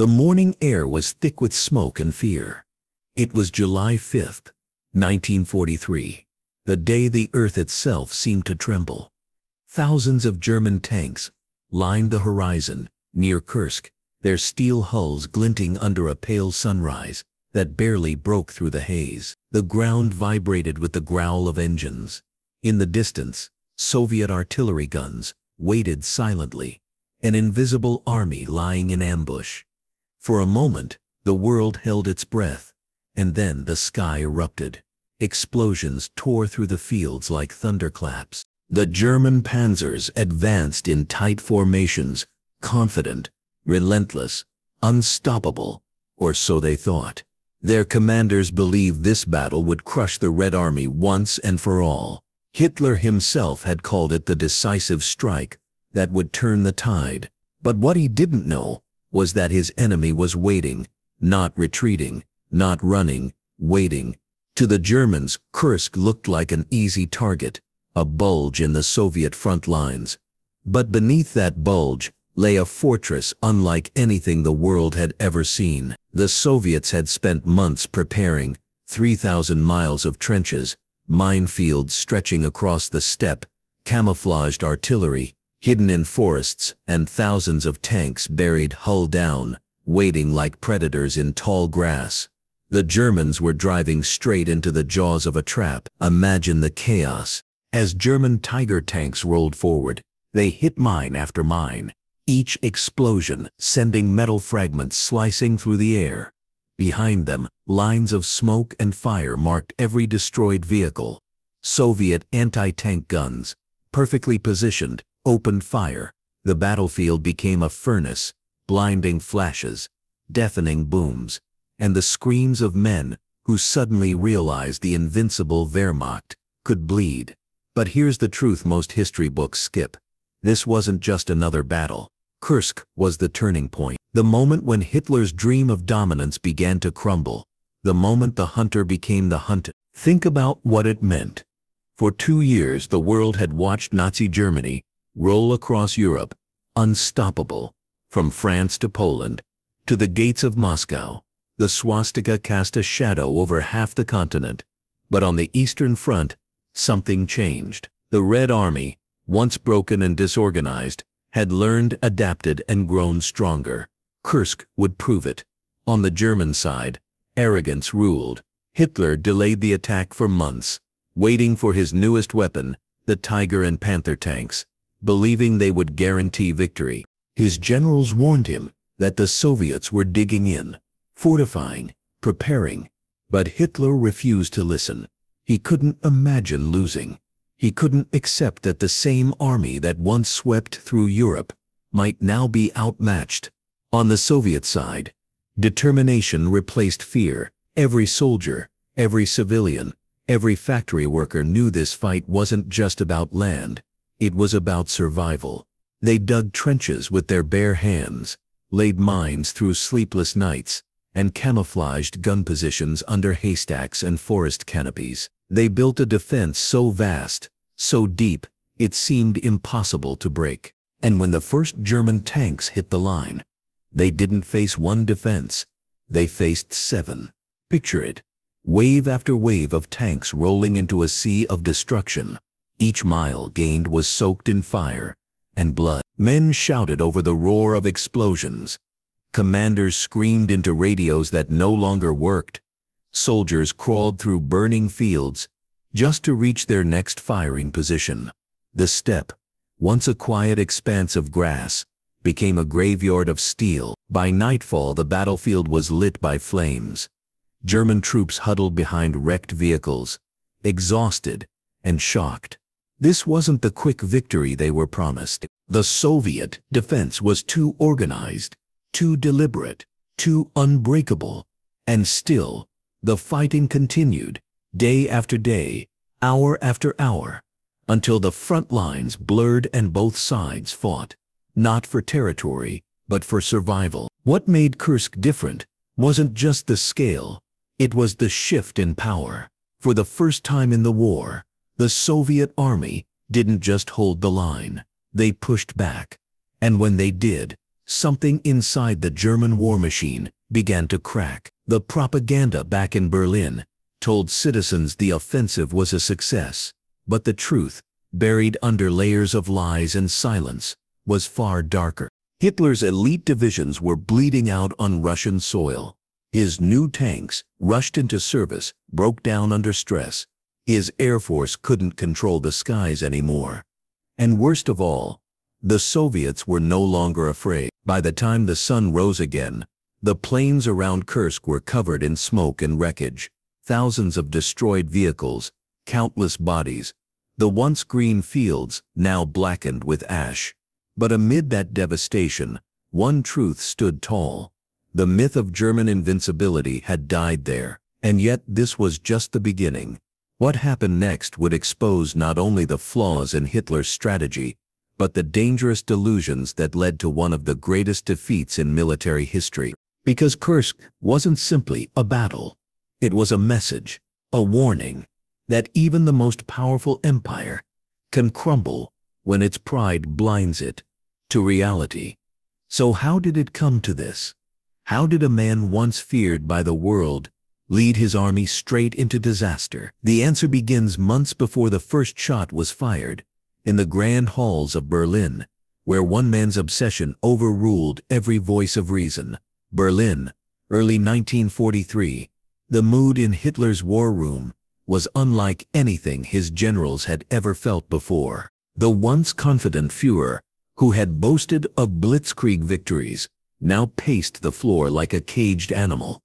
The morning air was thick with smoke and fear. It was July 5th, 1943, the day the earth itself seemed to tremble. Thousands of German tanks lined the horizon near Kursk, their steel hulls glinting under a pale sunrise that barely broke through the haze. The ground vibrated with the growl of engines. In the distance, Soviet artillery guns waited silently, an invisible army lying in ambush. For a moment, the world held its breath, and then the sky erupted. Explosions tore through the fields like thunderclaps. The German panzers advanced in tight formations, confident, relentless, unstoppable, or so they thought. Their commanders believed this battle would crush the Red Army once and for all. Hitler himself had called it the decisive strike that would turn the tide. But what he didn't know was that his enemy was waiting, not retreating, not running, waiting. To the Germans, Kursk looked like an easy target, a bulge in the Soviet front lines. But beneath that bulge lay a fortress unlike anything the world had ever seen. The Soviets had spent months preparing, 3,000 miles of trenches, minefields stretching across the steppe, camouflaged artillery hidden in forests, and thousands of tanks buried hull down, waiting like predators in tall grass. The Germans were driving straight into the jaws of a trap. Imagine the chaos. As German Tiger tanks rolled forward, they hit mine after mine, each explosion sending metal fragments slicing through the air. Behind them, lines of smoke and fire marked every destroyed vehicle. Soviet anti-tank guns, perfectly positioned, opened fire. The battlefield became a furnace, blinding flashes, deafening booms, and the screams of men who suddenly realized the invincible Wehrmacht could bleed. But here's the truth most history books skip. This wasn't just another battle. Kursk was the turning point. The moment when Hitler's dream of dominance began to crumble. The moment the hunter became the hunted. Think about what it meant. For 2 years the world had watched Nazi Germany roll across Europe, unstoppable. From France to Poland, to the gates of Moscow, the swastika cast a shadow over half the continent. But on the Eastern Front, something changed. The Red Army, once broken and disorganized, had learned, adapted, and grown stronger. Kursk would prove it. On the German side, arrogance ruled. Hitler delayed the attack for months, waiting for his newest weapon, the Tiger and Panther tanks, believing they would guarantee victory. His generals warned him that the Soviets were digging in, fortifying, preparing. But Hitler refused to listen. He couldn't imagine losing. He couldn't accept that the same army that once swept through Europe might now be outmatched. On the Soviet side, determination replaced fear. Every soldier, every civilian, every factory worker knew this fight wasn't just about land. It was about survival. They dug trenches with their bare hands, laid mines through sleepless nights, and camouflaged gun positions under haystacks and forest canopies. They built a defense so vast, so deep, it seemed impossible to break. And when the first German tanks hit the line, they didn't face one defense. They faced 7. Picture it. Wave after wave of tanks rolling into a sea of destruction. Each mile gained was soaked in fire and blood. Men shouted over the roar of explosions. Commanders screamed into radios that no longer worked. Soldiers crawled through burning fields just to reach their next firing position. The steppe, once a quiet expanse of grass, became a graveyard of steel. By nightfall the battlefield was lit by flames. German troops huddled behind wrecked vehicles, exhausted and shocked. This wasn't the quick victory they were promised. The Soviet defense was too organized, too deliberate, too unbreakable. And still, the fighting continued, day after day, hour after hour, until the front lines blurred and both sides fought, not for territory, but for survival. What made Kursk different wasn't just the scale, it was the shift in power. For the first time in the war, the Soviet army didn't just hold the line, they pushed back. And when they did, Something inside the German war machine began to crack. The propaganda back in Berlin told citizens the offensive was a success, but the truth, buried under layers of lies and silence, was far darker. Hitler's elite divisions were bleeding out on Russian soil. His new tanks, rushed into service, broke down under stress. His air force couldn't control the skies anymore. And worst of all, the Soviets were no longer afraid. By the time the sun rose again, the plains around Kursk were covered in smoke and wreckage. Thousands of destroyed vehicles, countless bodies, the once green fields now blackened with ash. But amid that devastation, one truth stood tall. The myth of German invincibility had died there. And yet this was just the beginning. What happened next would expose not only the flaws in Hitler's strategy, but the dangerous delusions that led to one of the greatest defeats in military history. Because Kursk wasn't simply a battle. It was a message, a warning, that even the most powerful empire can crumble when its pride blinds it to reality. So how did it come to this? How did a man once feared by the world lead his army straight into disaster? The answer begins months before the first shot was fired, in the grand halls of Berlin, where one man's obsession overruled every voice of reason. Berlin, early 1943. The mood in Hitler's war room was unlike anything his generals had ever felt before. The once confident Führer, who had boasted of blitzkrieg victories, now paced the floor like a caged animal.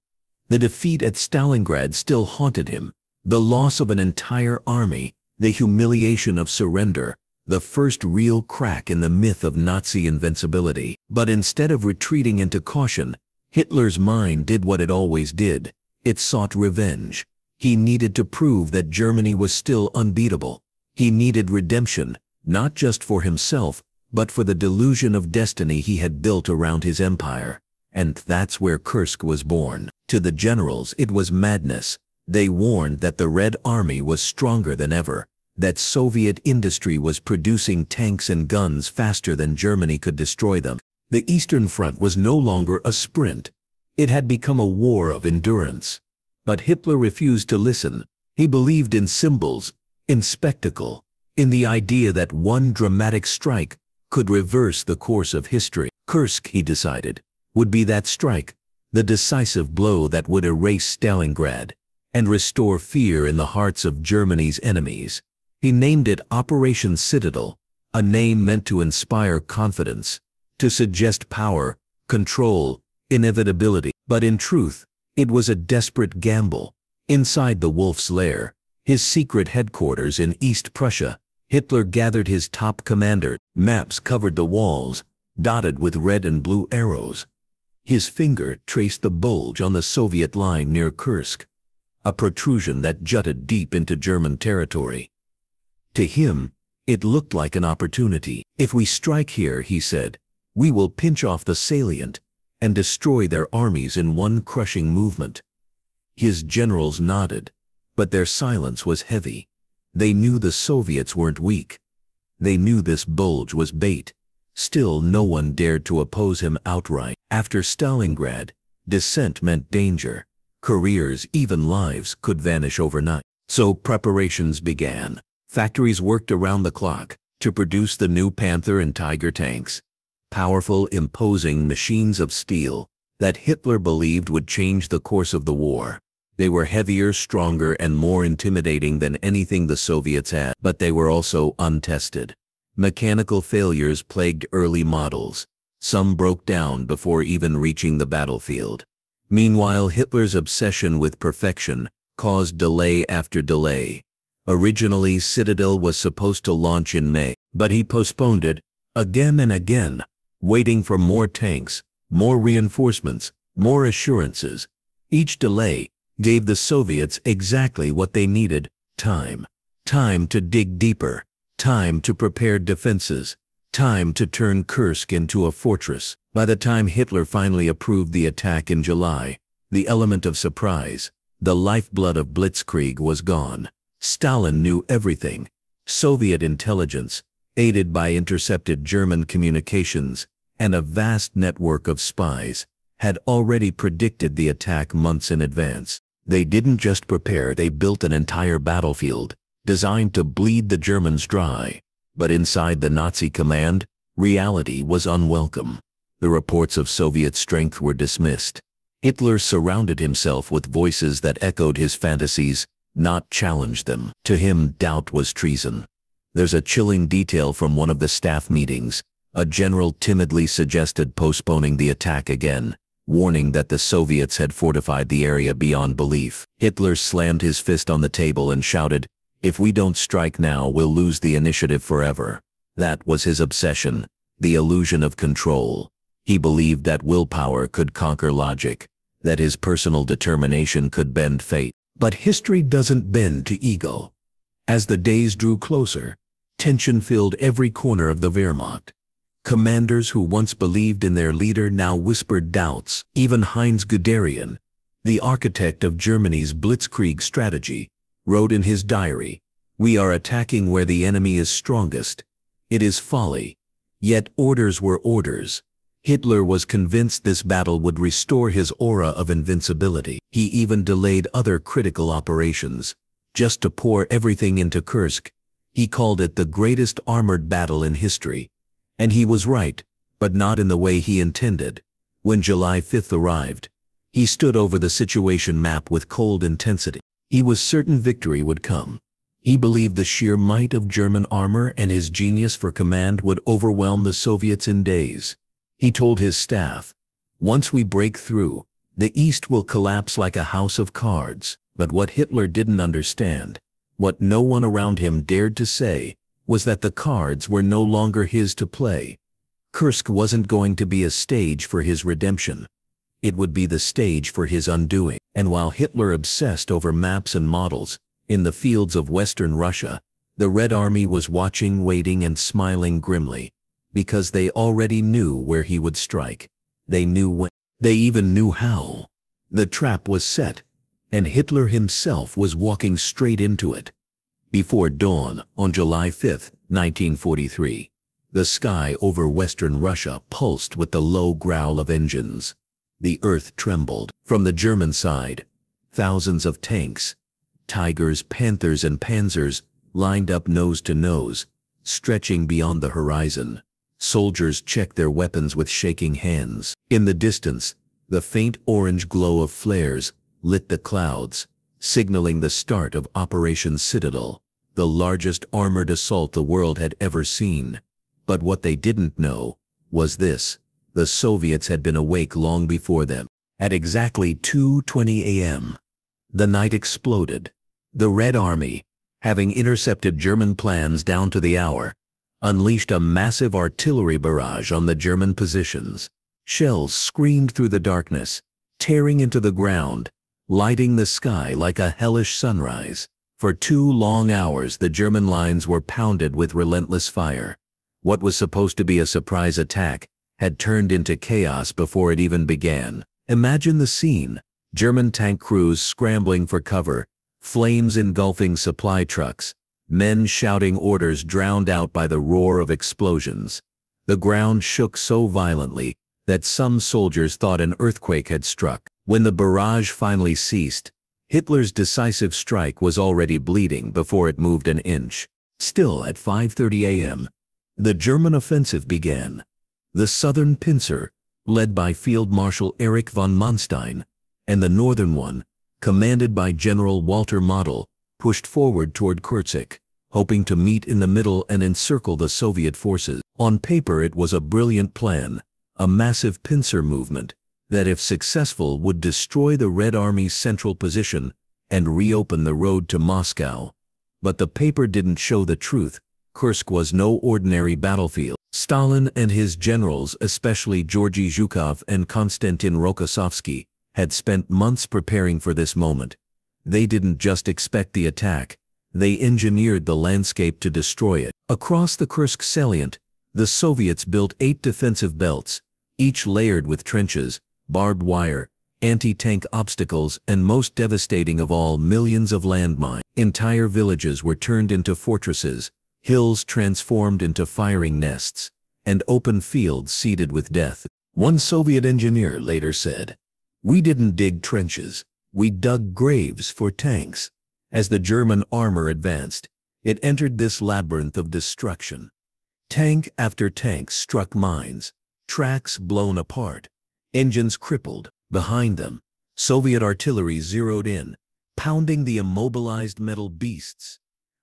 The defeat at Stalingrad still haunted him, the loss of an entire army, the humiliation of surrender, the first real crack in the myth of Nazi invincibility. But instead of retreating into caution, Hitler's mind did what it always did. It sought revenge. He needed to prove that Germany was still unbeatable. He needed redemption, not just for himself, but for the delusion of destiny he had built around his empire. And that's where Kursk was born. To the generals, it was madness. They warned that the Red Army was stronger than ever, that Soviet industry was producing tanks and guns faster than Germany could destroy them. The Eastern Front was no longer a sprint. It had become a war of endurance. But Hitler refused to listen. He believed in symbols, in spectacle, in the idea that one dramatic strike could reverse the course of history. Kursk, he decided, would be that strike, the decisive blow that would erase Stalingrad and restore fear in the hearts of Germany's enemies. He named it Operation Citadel, a name meant to inspire confidence, to suggest power, control, inevitability. But in truth, it was a desperate gamble. Inside the Wolf's Lair, his secret headquarters in East Prussia, Hitler gathered his top commander. Maps covered the walls, dotted with red and blue arrows. His finger traced the bulge on the Soviet line near Kursk, a protrusion that jutted deep into German territory. To him, it looked like an opportunity. If we strike here, he said, we will pinch off the salient and destroy their armies in one crushing movement. His generals nodded, but their silence was heavy. They knew the Soviets weren't weak. They knew this bulge was bait. Still, no one dared to oppose him outright. After Stalingrad, dissent meant danger. Careers, even lives, could vanish overnight. So preparations began. Factories worked around the clock to produce the new Panther and Tiger tanks. Powerful, imposing machines of steel that Hitler believed would change the course of the war. They were heavier, stronger, and more intimidating than anything the Soviets had, but they were also untested. Mechanical failures plagued early models. Some broke down before even reaching the battlefield. Meanwhile, Hitler's obsession with perfection caused delay after delay. Originally, Citadel was supposed to launch in May, but he postponed it again and again, waiting for more tanks, more reinforcements, more assurances. Each delay gave the Soviets exactly what they needed: time. Time to dig deeper, time to prepare defenses, time to turn Kursk into a fortress. By the time Hitler finally approved the attack in July, the element of surprise, the lifeblood of blitzkrieg, was gone. Stalin knew everything. Soviet intelligence, aided by intercepted German communications, and a vast network of spies had already predicted the attack months in advance. They didn't just prepare, they built an entire battlefield designed to bleed the Germans dry. But inside the Nazi command, reality was unwelcome. The reports of Soviet strength were dismissed. Hitler surrounded himself with voices that echoed his fantasies, not challenged them. To him, doubt was treason. There's a chilling detail from one of the staff meetings. A general timidly suggested postponing the attack again, warning that the Soviets had fortified the area beyond belief. Hitler slammed his fist on the table and shouted, "If we don't strike now, we'll lose the initiative forever." That was his obsession, the illusion of control. He believed that willpower could conquer logic, that his personal determination could bend fate. But history doesn't bend to ego. As the days drew closer, tension filled every corner of the Wehrmacht. Commanders who once believed in their leader now whispered doubts. Even Heinz Guderian, the architect of Germany's blitzkrieg strategy, wrote in his diary, "We are attacking where the enemy is strongest. It is folly." Yet orders were orders. Hitler was convinced this battle would restore his aura of invincibility. He even delayed other critical operations, just to pour everything into Kursk. He called it the greatest armored battle in history. And he was right, but not in the way he intended. When July 5th arrived, he stood over the situation map with cold intensity. He was certain victory would come. He believed the sheer might of German armor and his genius for command would overwhelm the Soviets in days. He told his staff, "Once we break through, the East will collapse like a house of cards." But what Hitler didn't understand, what no one around him dared to say, was that the cards were no longer his to play. Kursk wasn't going to be a stage for his redemption. It would be the stage for his undoing. And while Hitler obsessed over maps and models, in the fields of Western Russia, the Red Army was watching, waiting, and smiling grimly, because they already knew where he would strike. They knew when. They even knew how. The trap was set, and Hitler himself was walking straight into it. Before dawn, on July 5, 1943, the sky over Western Russia pulsed with the low growl of engines. The earth trembled. From the German side, thousands of tanks, Tigers, Panthers, and Panzers lined up nose to nose, stretching beyond the horizon. Soldiers checked their weapons with shaking hands. In the distance, the faint orange glow of flares lit the clouds, signaling the start of Operation Citadel, the largest armored assault the world had ever seen. But what they didn't know was this: the Soviets had been awake long before them. At exactly 2:20 a.m., the night exploded. The Red Army, having intercepted German plans down to the hour, unleashed a massive artillery barrage on the German positions. Shells screamed through the darkness, tearing into the ground, lighting the sky like a hellish sunrise. For 2 long hours the German lines were pounded with relentless fire. What was supposed to be a surprise attack had turned into chaos before it even began. Imagine the scene: German tank crews scrambling for cover, flames engulfing supply trucks, men shouting orders drowned out by the roar of explosions. The ground shook so violently that some soldiers thought an earthquake had struck. When the barrage finally ceased, Hitler's decisive strike was already bleeding before it moved an inch. Still, at 5:30 a.m., the German offensive began. The southern pincer, led by Field Marshal Erich von Manstein, and the northern one, commanded by General Walter Model, pushed forward toward Kursk, hoping to meet in the middle and encircle the Soviet forces. On paper it was a brilliant plan, a massive pincer movement that, if successful, would destroy the Red Army's central position and reopen the road to Moscow. But the paper didn't show the truth. Kursk was no ordinary battlefield. Stalin and his generals, especially Georgy Zhukov and Konstantin Rokossovsky, had spent months preparing for this moment. They didn't just expect the attack, they engineered the landscape to destroy it. Across the Kursk salient, the Soviets built 8 defensive belts, each layered with trenches, barbed wire, anti-tank obstacles, and most devastating of all, millions of landmines. Entire villages were turned into fortresses, hills transformed into firing nests, and open fields seeded with death. One Soviet engineer later said, "We didn't dig trenches, we dug graves for tanks." As the German armor advanced, it entered this labyrinth of destruction. Tank after tank struck mines, tracks blown apart, engines crippled. Behind them, Soviet artillery zeroed in, pounding the immobilized metal beasts.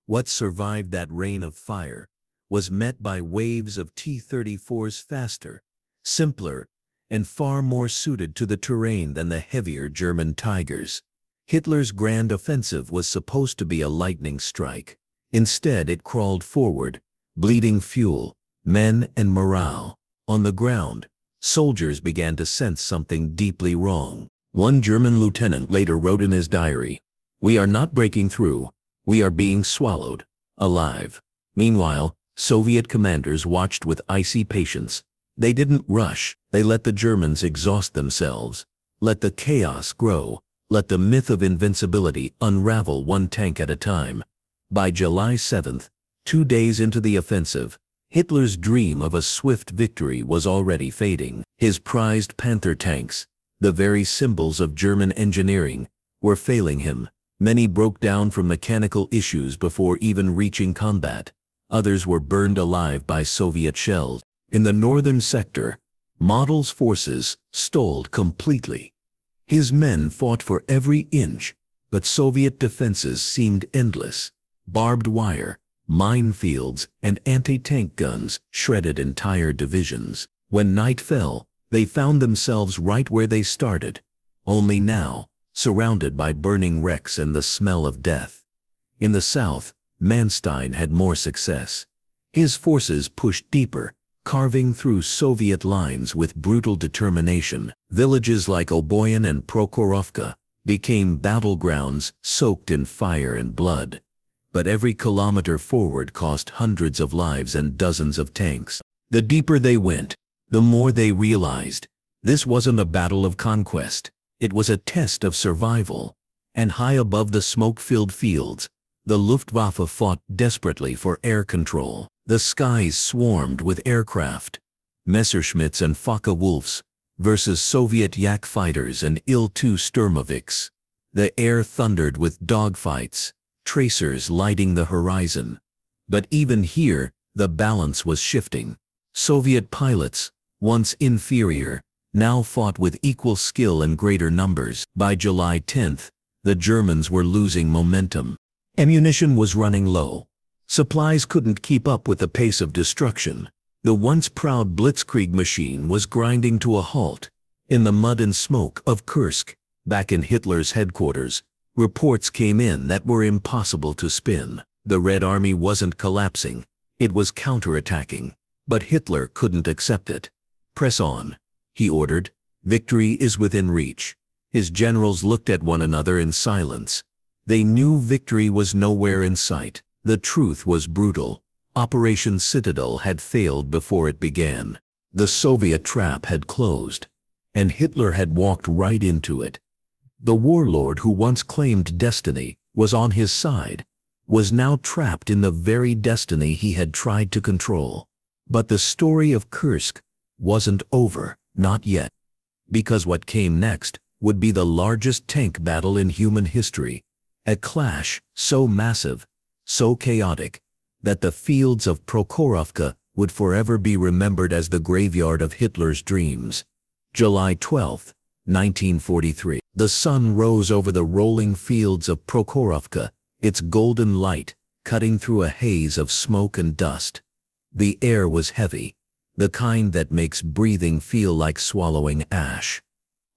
What survived that rain of fire was met by waves of T-34s faster, simpler, and far more suited to the terrain than the heavier German Tigers. Hitler's grand offensive was supposed to be a lightning strike. Instead, it crawled forward, bleeding fuel, men, and morale. On the ground, soldiers began to sense something deeply wrong. One German lieutenant later wrote in his diary, "We are not breaking through, we are being swallowed alive." Meanwhile, Soviet commanders watched with icy patience. They didn't rush, they let the Germans exhaust themselves. Let the chaos grow, let the myth of invincibility unravel one tank at a time. By July 7th, 2 days into the offensive, Hitler's dream of a swift victory was already fading. His prized Panther tanks, the very symbols of German engineering, were failing him. Many broke down from mechanical issues before even reaching combat. Others were burned alive by Soviet shells. In the northern sector, Model's forces stalled completely. His men fought for every inch, but Soviet defenses seemed endless. Barbed wire, minefields, and anti-tank guns shredded entire divisions. When night fell, they found themselves right where they started, only now, surrounded by burning wrecks and the smell of death. In the south, Manstein had more success. His forces pushed deeper, carving through Soviet lines with brutal determination. Villages like Oboyan and Prokhorovka became battlegrounds soaked in fire and blood. But every kilometer forward cost hundreds of lives and dozens of tanks. The deeper they went, the more they realized this wasn't a battle of conquest. It was a test of survival. And high above the smoke-filled fields, the Luftwaffe fought desperately for air control. The skies swarmed with aircraft, Messerschmitts and Focke-Wulfs, versus Soviet Yak fighters and Il-2 Sturmovix. The air thundered with dogfights, tracers lighting the horizon. But even here, the balance was shifting. Soviet pilots, once inferior, now fought with equal skill and greater numbers. By July 10th, the Germans were losing momentum. Ammunition was running low. Supplies couldn't keep up with the pace of destruction. The once proud Blitzkrieg machine was grinding to a halt. In the mud and smoke of Kursk, back in Hitler's headquarters, reports came in that were impossible to spin. The Red Army wasn't collapsing, it was counterattacking. But Hitler couldn't accept it. "Press on," he ordered. "Victory is within reach." His generals looked at one another in silence. They knew victory was nowhere in sight. The truth was brutal. Operation Citadel had failed before it began. The Soviet trap had closed, and Hitler had walked right into it. The warlord who once claimed destiny was on his side, was now trapped in the very destiny he had tried to control. But the story of Kursk wasn't over, not yet. Because what came next would be the largest tank battle in human history. A clash so massive, so chaotic, that the fields of Prokhorovka would forever be remembered as the graveyard of Hitler's dreams. July 12, 1943. The sun rose over the rolling fields of Prokhorovka, its golden light cutting through a haze of smoke and dust. The air was heavy, the kind that makes breathing feel like swallowing ash.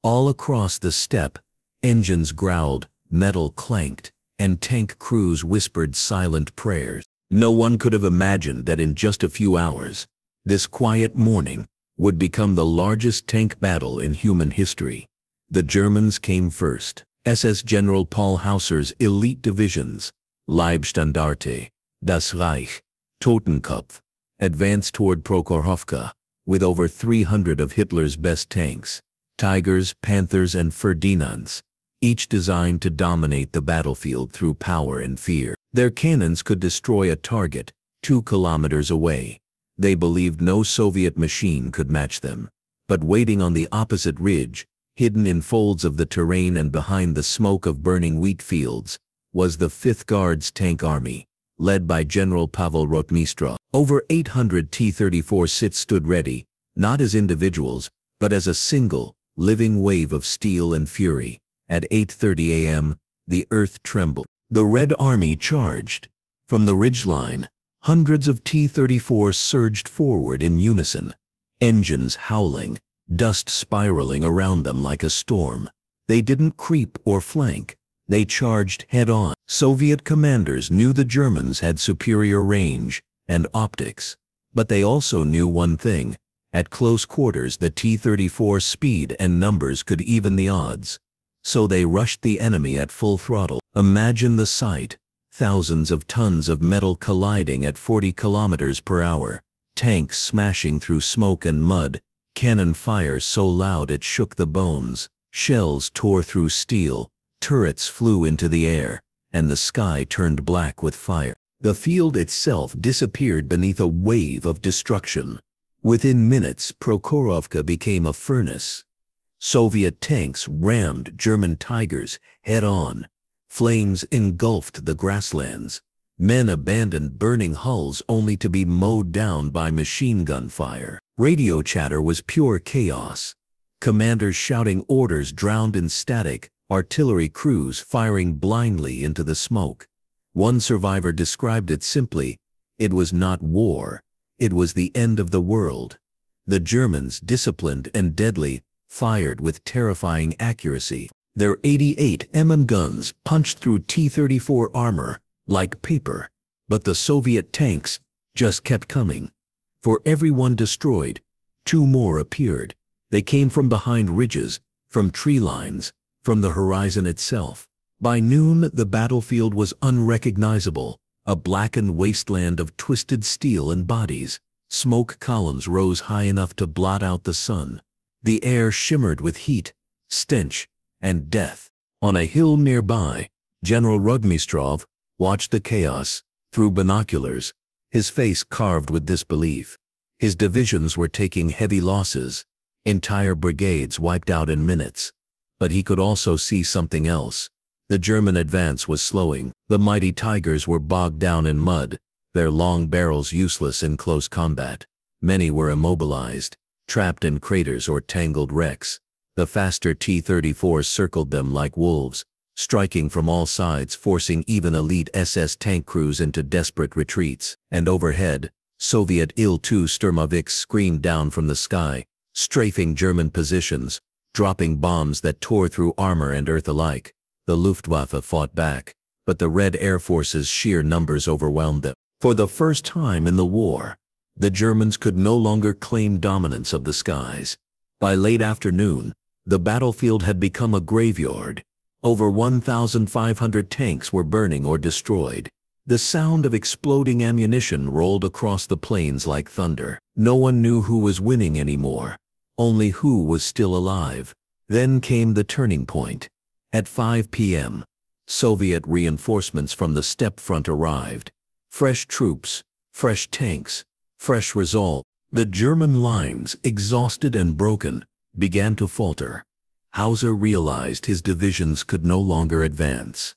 All across the steppe, engines growled, metal clanked, and tank crews whispered silent prayers. No one could have imagined that in just a few hours, this quiet morning would become the largest tank battle in human history. The Germans came first. SS General Paul Hauser's elite divisions, Leibstandarte, Das Reich, Totenkopf, advanced toward Prokhorovka with over 300 of Hitler's best tanks, Tigers, Panthers, and Ferdinands, each designed to dominate the battlefield through power and fear. Their cannons could destroy a target 2 kilometers away. They believed no Soviet machine could match them. But waiting on the opposite ridge, hidden in folds of the terrain and behind the smoke of burning wheat fields, was the 5th Guards Tank Army, led by General Pavel Rotmistrov. Over 800 T-34 stood ready, not as individuals, but as a single, living wave of steel and fury. At 8:30 a.m., the earth trembled. The Red Army charged. From the ridgeline, hundreds of T-34 surged forward in unison, engines howling, dust spiraling around them like a storm. They didn't creep or flank. They charged head-on. Soviet commanders knew the Germans had superior range and optics, but they also knew one thing: at close quarters the T-34 speed and numbers could even the odds. So they rushed the enemy at full throttle. Imagine the sight: thousands of tons of metal colliding at 40 kilometers per hour, tanks smashing through smoke and mud, cannon fire so loud it shook the bones, shells tore through steel, turrets flew into the air, and the sky turned black with fire. The field itself disappeared beneath a wave of destruction. Within minutes, Prokhorovka became a furnace. Soviet tanks rammed German Tigers head-on. Flames engulfed the grasslands. Men abandoned burning hulls only to be mowed down by machine gun fire. Radio chatter was pure chaos. Commanders shouting orders drowned in static, artillery crews firing blindly into the smoke. One survivor described it simply: it was not war, it was the end of the world. The Germans, disciplined and deadly, fired with terrifying accuracy. Their 88 mm guns punched through T-34 armor like paper, but the Soviet tanks just kept coming. For every one destroyed, 2 more appeared. They came from behind ridges, from tree lines, from the horizon itself. By noon, the battlefield was unrecognizable, a blackened wasteland of twisted steel and bodies. Smoke columns rose high enough to blot out the sun. The air shimmered with heat, stench, and death. On a hill nearby, General Rotmistrov watched the chaos through binoculars, his face carved with disbelief. His divisions were taking heavy losses, entire brigades wiped out in minutes. But he could also see something else. The German advance was slowing. The mighty Tigers were bogged down in mud, their long barrels useless in close combat. Many were immobilized, trapped in craters or tangled wrecks. The faster T-34s circled them like wolves, striking from all sides, forcing even elite SS tank crews into desperate retreats. And overhead, Soviet Il-2 Sturmovik screamed down from the sky, strafing German positions, dropping bombs that tore through armor and earth alike. The Luftwaffe fought back, but the Red Air Force's sheer numbers overwhelmed them. For the first time in the war, the Germans could no longer claim dominance of the skies. By late afternoon, the battlefield had become a graveyard. Over 1,500 tanks were burning or destroyed. The sound of exploding ammunition rolled across the plains like thunder. No one knew who was winning anymore, only who was still alive. Then came the turning point. At 5 p.m., Soviet reinforcements from the steppe front arrived. Fresh troops, fresh tanks, fresh resolve. The German lines, exhausted and broken, began to falter. Hauser realized his divisions could no longer advance.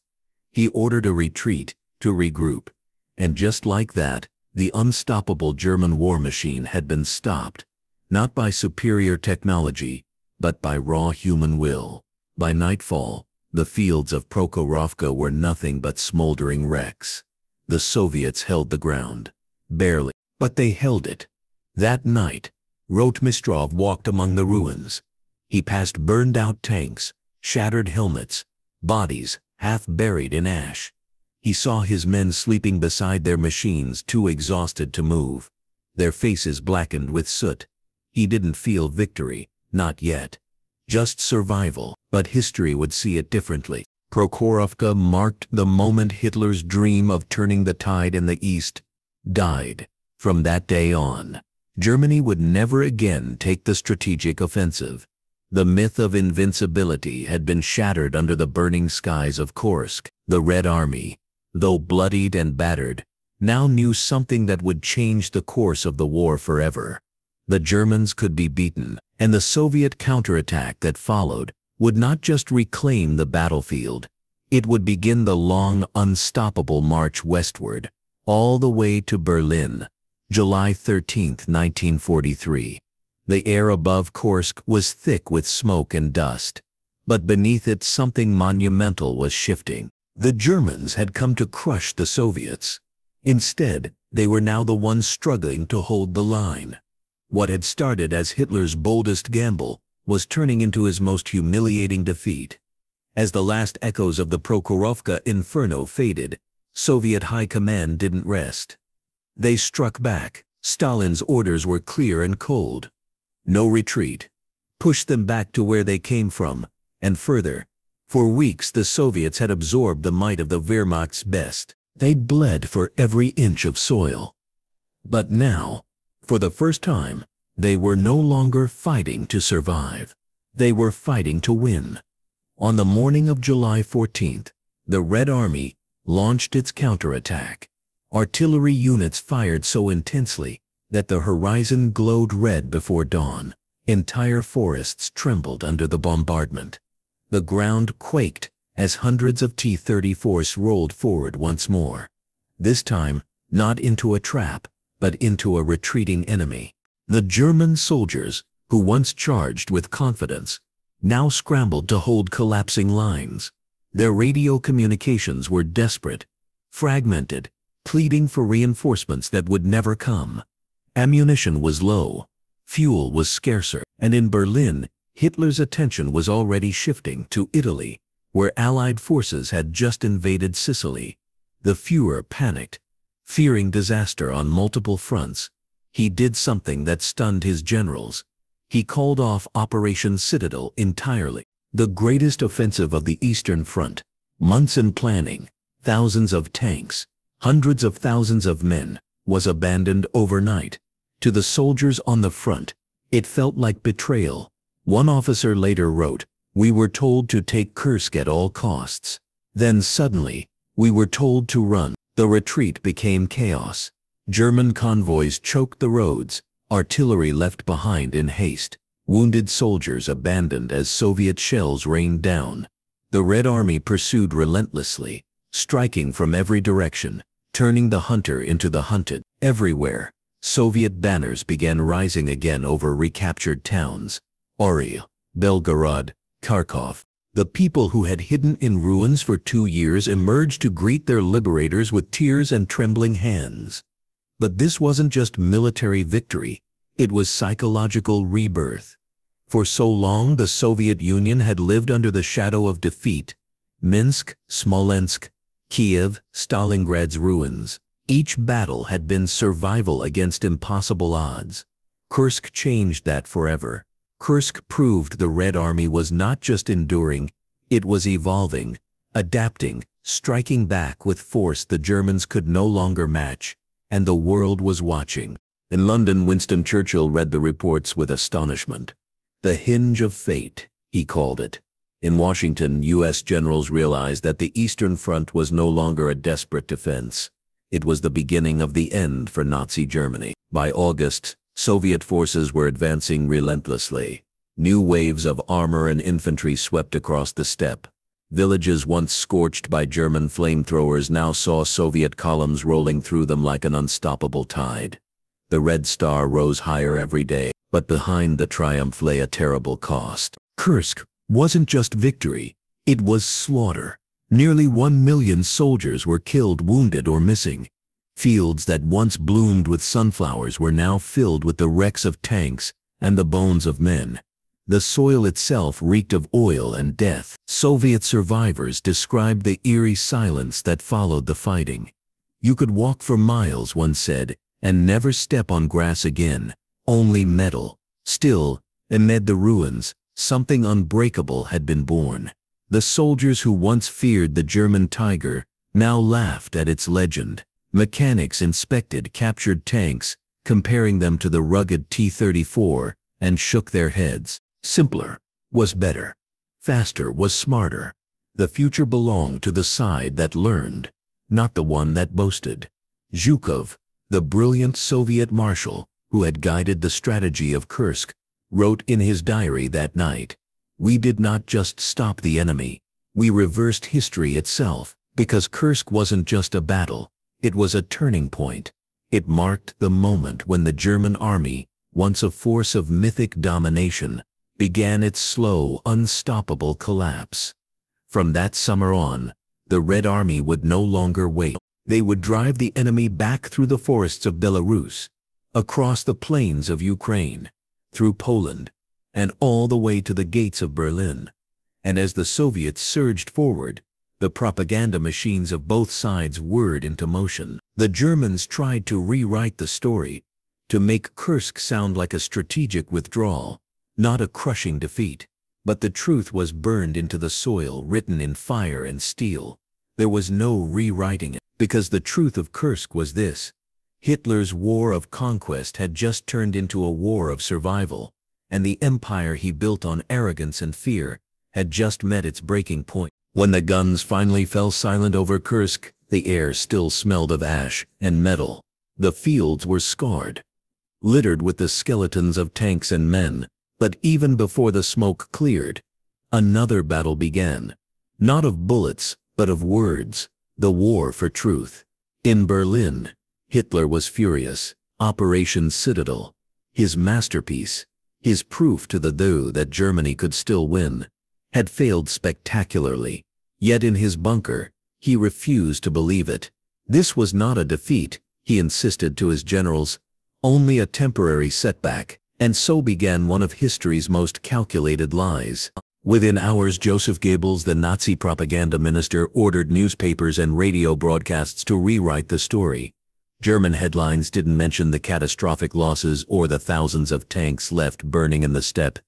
He ordered a retreat, to regroup. And just like that, the unstoppable German war machine had been stopped, not by superior technology, but by raw human will. By nightfall, the fields of Prokhorovka were nothing but smoldering wrecks. The Soviets held the ground. Barely, but they held it. That night, Rotmistrov walked among the ruins. He passed burned-out tanks, shattered helmets, bodies half buried in ash. He saw his men sleeping beside their machines, too exhausted to move, their faces blackened with soot. He didn't feel victory, not yet. Just survival, but history would see it differently. Prokhorovka marked the moment Hitler's dream of turning the tide in the East died. From that day on, Germany would never again take the strategic offensive. The myth of invincibility had been shattered under the burning skies of Kursk. The Red Army, though bloodied and battered, now knew something that would change the course of the war forever. The Germans could be beaten, and the Soviet counterattack that followed would not just reclaim the battlefield. It would begin the long, unstoppable march westward, all the way to Berlin. July 13, 1943. The air above Kursk was thick with smoke and dust, but beneath it something monumental was shifting. The Germans had come to crush the Soviets. Instead, they were now the ones struggling to hold the line. What had started as Hitler's boldest gamble was turning into his most humiliating defeat. As the last echoes of the Prokhorovka inferno faded, Soviet high command didn't rest. They struck back. Stalin's orders were clear and cold. No retreat. Push them back to where they came from, and further. For weeks the Soviets had absorbed the might of the Wehrmacht's best. They'd bled for every inch of soil. But now, for the first time, they were no longer fighting to survive. They were fighting to win. On the morning of July 14th, the Red Army launched its counterattack. Artillery units fired so intensely that the horizon glowed red before dawn. Entire forests trembled under the bombardment. The ground quaked as hundreds of T-34s rolled forward once more. This time, not into a trap, but into a retreating enemy. The German soldiers, who once charged with confidence, now scrambled to hold collapsing lines. Their radio communications were desperate, fragmented, pleading for reinforcements that would never come. Ammunition was low, fuel was scarcer, and in Berlin, Hitler's attention was already shifting to Italy, where Allied forces had just invaded Sicily. The Führer panicked, fearing disaster on multiple fronts. He did something that stunned his generals. He called off Operation Citadel entirely. The greatest offensive of the Eastern Front. Months in planning, thousands of tanks, hundreds of thousands of men, was abandoned overnight. To the soldiers on the front, it felt like betrayal. One officer later wrote, "We were told to take Kursk at all costs. Then suddenly, we were told to run." The retreat became chaos. German convoys choked the roads, artillery left behind in haste, wounded soldiers abandoned as Soviet shells rained down. The Red Army pursued relentlessly, striking from every direction, turning the hunter into the hunted. Everywhere, Soviet banners began rising again over recaptured towns. Oryol, Belgorod, Kharkov. The people who had hidden in ruins for 2 years emerged to greet their liberators with tears and trembling hands. But this wasn't just military victory, it was psychological rebirth. For so long the Soviet Union had lived under the shadow of defeat. Minsk, Smolensk, Kiev, Stalingrad's ruins. Each battle had been survival against impossible odds. Kursk changed that forever. Kursk proved the Red Army was not just enduring, it was evolving, adapting, striking back with force the Germans could no longer match, and the world was watching. In London, Winston Churchill read the reports with astonishment. "The hinge of fate," he called it. In Washington, U.S. generals realized that the Eastern Front was no longer a desperate defense. It was the beginning of the end for Nazi Germany. By August, Soviet forces were advancing relentlessly. New waves of armor and infantry swept across the steppe. Villages once scorched by German flamethrowers now saw Soviet columns rolling through them like an unstoppable tide. The Red Star rose higher every day, but behind the triumph lay a terrible cost. Kursk wasn't just victory, it was slaughter. Nearly 1 million soldiers were killed, wounded, or missing. Fields that once bloomed with sunflowers were now filled with the wrecks of tanks and the bones of men. The soil itself reeked of oil and death. Soviet survivors described the eerie silence that followed the fighting. "You could walk for miles," one said, "and never step on grass again, only metal." Still, amid the ruins, something unbreakable had been born. The soldiers who once feared the German Tiger now laughed at its legend. Mechanics inspected captured tanks, comparing them to the rugged T-34, and shook their heads. Simpler was better. Faster was smarter. The future belonged to the side that learned, not the one that boasted. Zhukov, the brilliant Soviet marshal who had guided the strategy of Kursk, wrote in his diary that night, "We did not just stop the enemy, we reversed history itself, because Kursk wasn't just a battle, it was a turning point. It marked the moment when the German army, once a force of mythic domination, began its slow, unstoppable collapse. From that summer on, the Red Army would no longer wait. They would drive the enemy back through the forests of Belarus, across the plains of Ukraine, through Poland, and all the way to the gates of Berlin. And as the Soviets surged forward, the propaganda machines of both sides whirred into motion. The Germans tried to rewrite the story, to make Kursk sound like a strategic withdrawal, not a crushing defeat. But the truth was burned into the soil, written in fire and steel. There was no rewriting it, because the truth of Kursk was this: Hitler's war of conquest had just turned into a war of survival, and the empire he built on arrogance and fear had just met its breaking point. When the guns finally fell silent over Kursk, the air still smelled of ash and metal. The fields were scarred, littered with the skeletons of tanks and men. But even before the smoke cleared, another battle began. Not of bullets, but of words. The war for truth. In Berlin, Hitler was furious. Operation Citadel, his masterpiece, his proof to the DW that Germany could still win, had failed spectacularly. Yet in his bunker, he refused to believe it. This was not a defeat, he insisted to his generals, only a temporary setback. And so began one of history's most calculated lies. Within hours, Joseph Goebbels, the Nazi propaganda minister, ordered newspapers and radio broadcasts to rewrite the story. German headlines didn't mention the catastrophic losses or the thousands of tanks left burning in the steppe.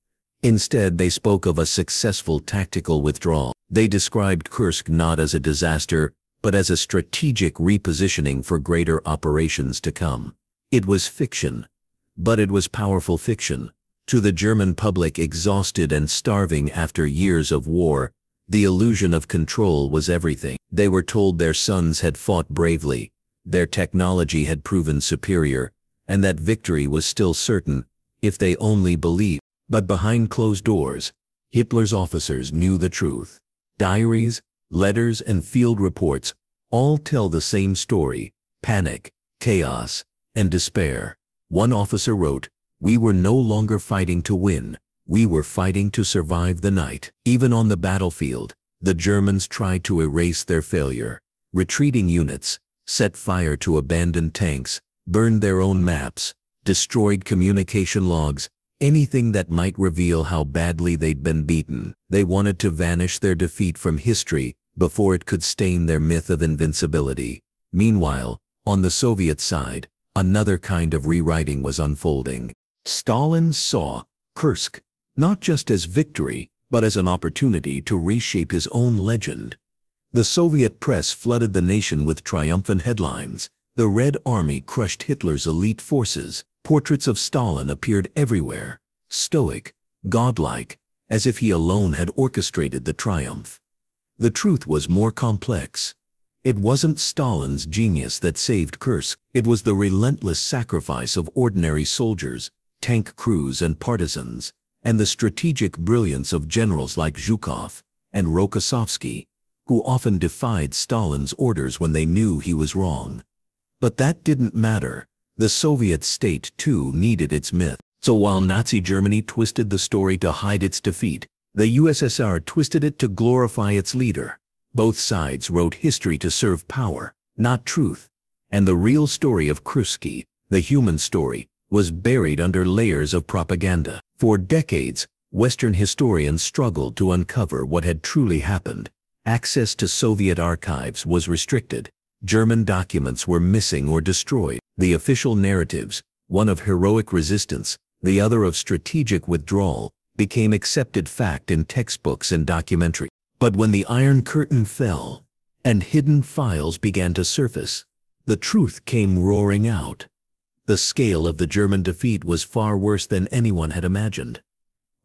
Instead, they spoke of a successful tactical withdrawal. They described Kursk not as a disaster, but as a strategic repositioning for greater operations to come. It was fiction. But it was powerful fiction. To the German public, exhausted and starving after years of war, the illusion of control was everything. They were told their sons had fought bravely, their technology had proven superior, and that victory was still certain, if they only believed. But behind closed doors, Hitler's officers knew the truth. Diaries, letters, and field reports all tell the same story: panic, chaos, and despair. One officer wrote, "We were no longer fighting to win, we were fighting to survive the night." Even on the battlefield, the Germans tried to erase their failure. Retreating units set fire to abandoned tanks, burned their own maps, destroyed communication logs, anything that might reveal how badly they'd been beaten. They wanted to vanish their defeat from history before it could stain their myth of invincibility. Meanwhile, on the Soviet side, another kind of rewriting was unfolding. Stalin saw Kursk not just as victory, but as an opportunity to reshape his own legend. The Soviet press flooded the nation with triumphant headlines. The Red Army crushed Hitler's elite forces. Portraits of Stalin appeared everywhere, stoic, godlike, as if he alone had orchestrated the triumph. The truth was more complex. It wasn't Stalin's genius that saved Kursk. It was the relentless sacrifice of ordinary soldiers, tank crews and partisans, and the strategic brilliance of generals like Zhukov and Rokossovsky, who often defied Stalin's orders when they knew he was wrong. But that didn't matter. The Soviet state, too, needed its myth. So while Nazi Germany twisted the story to hide its defeat, the USSR twisted it to glorify its leader. Both sides wrote history to serve power, not truth. And the real story of Kursk, the human story, was buried under layers of propaganda. For decades, Western historians struggled to uncover what had truly happened. Access to Soviet archives was restricted. German documents were missing or destroyed. The official narratives, one of heroic resistance, the other of strategic withdrawal, became accepted fact in textbooks and documentary. But when the Iron Curtain fell, and hidden files began to surface, the truth came roaring out. The scale of the German defeat was far worse than anyone had imagined.